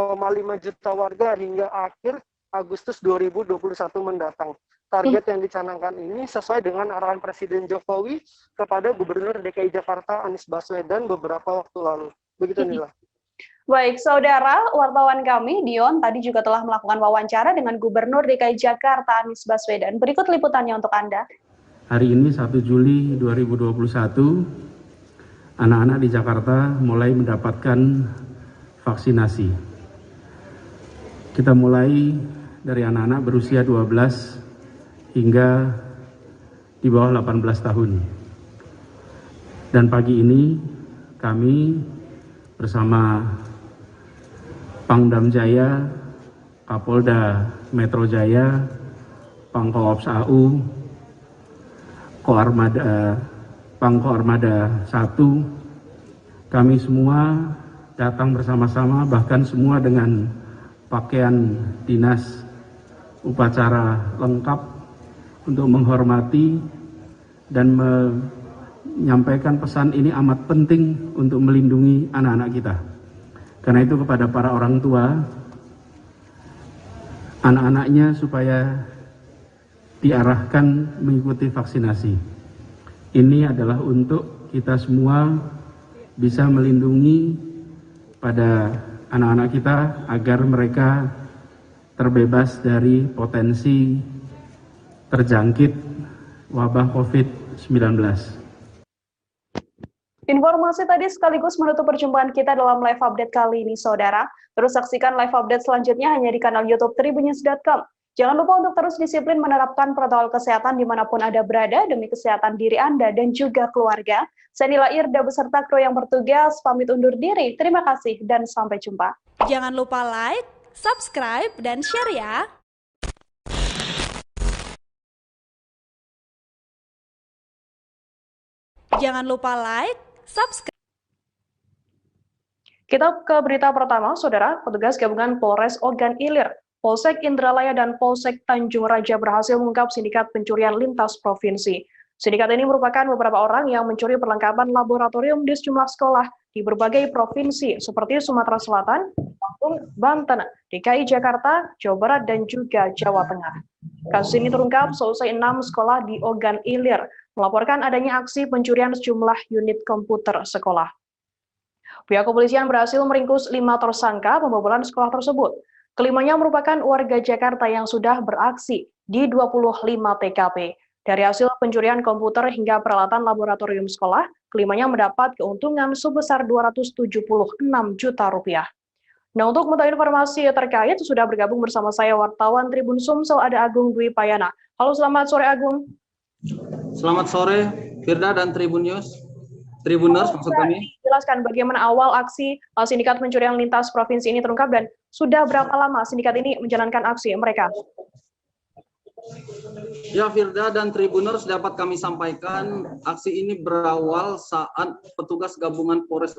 juta warga hingga akhir Agustus 2021 mendatang. Target yang dicanangkan ini sesuai dengan arahan Presiden Jokowi kepada Gubernur DKI Jakarta Anies Baswedan beberapa waktu lalu. Begitu Nila. Baik, saudara, wartawan kami, Dion, tadi juga telah melakukan wawancara dengan Gubernur DKI Jakarta Anies Baswedan. Berikut liputannya untuk Anda. Hari ini 1 Juli 2021, anak-anak di Jakarta mulai mendapatkan vaksinasi. Kita mulai dari anak-anak berusia 12 hingga di bawah 18 tahun. Dan pagi ini kami bersama Pangdam Jaya, Kapolda Metro Jaya, Pangkoops AU, Pangko Armada 1, kami semua datang bersama-sama, bahkan semua dengan pakaian dinas upacara lengkap untuk menghormati dan menyampaikan pesan ini amat penting untuk melindungi anak-anak kita. Karena itu kepada para orang tua, anak-anaknya supaya diarahkan mengikuti vaksinasi. Ini adalah untuk kita semua bisa melindungi pada anak-anak kita agar mereka terbebas dari potensi terjangkit wabah COVID-19. Informasi tadi sekaligus menutup perjumpaan kita dalam live update kali ini, saudara. Terus saksikan live update selanjutnya hanya di kanal YouTube tribunnews.com. Jangan lupa untuk terus disiplin menerapkan protokol kesehatan dimanapun Anda berada demi kesehatan diri Anda dan juga keluarga. Saya Nila Irda beserta kru yang bertugas pamit undur diri. Terima kasih dan sampai jumpa. Jangan lupa like, subscribe, dan share ya. Jangan lupa like, subscribe. Kita ke berita pertama, saudara. Petugas gabungan Polres Ogan Ilir, Polsek Indralaya dan Polsek Tanjung Raja berhasil mengungkap sindikat pencurian lintas provinsi. Sindikat ini merupakan beberapa orang yang mencuri perlengkapan laboratorium di sejumlah sekolah di berbagai provinsi seperti Sumatera Selatan, Lampung, Banten, DKI Jakarta, Jawa Barat, dan juga Jawa Tengah. Kasus ini terungkap selesai 6 sekolah di Ogan Ilir melaporkan adanya aksi pencurian sejumlah unit komputer sekolah. Pihak kepolisian berhasil meringkus 5 tersangka pembobolan sekolah tersebut. Kelimanya merupakan warga Jakarta yang sudah beraksi di 25 TKP. Dari hasil pencurian komputer hingga peralatan laboratorium sekolah, kelimanya mendapat keuntungan sebesar 276 juta rupiah. Nah, untuk mengetahui informasi terkait, sudah bergabung bersama saya wartawan Tribun Sumsel, ada Agung Dwi Payana. Halo, selamat sore Agung. Selamat sore, Firda dan Tribun News. Tribuners maksud kami. Jelaskan bagaimana awal aksi sindikat pencurian lintas provinsi ini terungkap dan sudah berapa lama sindikat ini menjalankan aksi mereka? Ya, Firda dan Tribuners, dapat kami sampaikan aksi ini berawal saat petugas gabungan Polres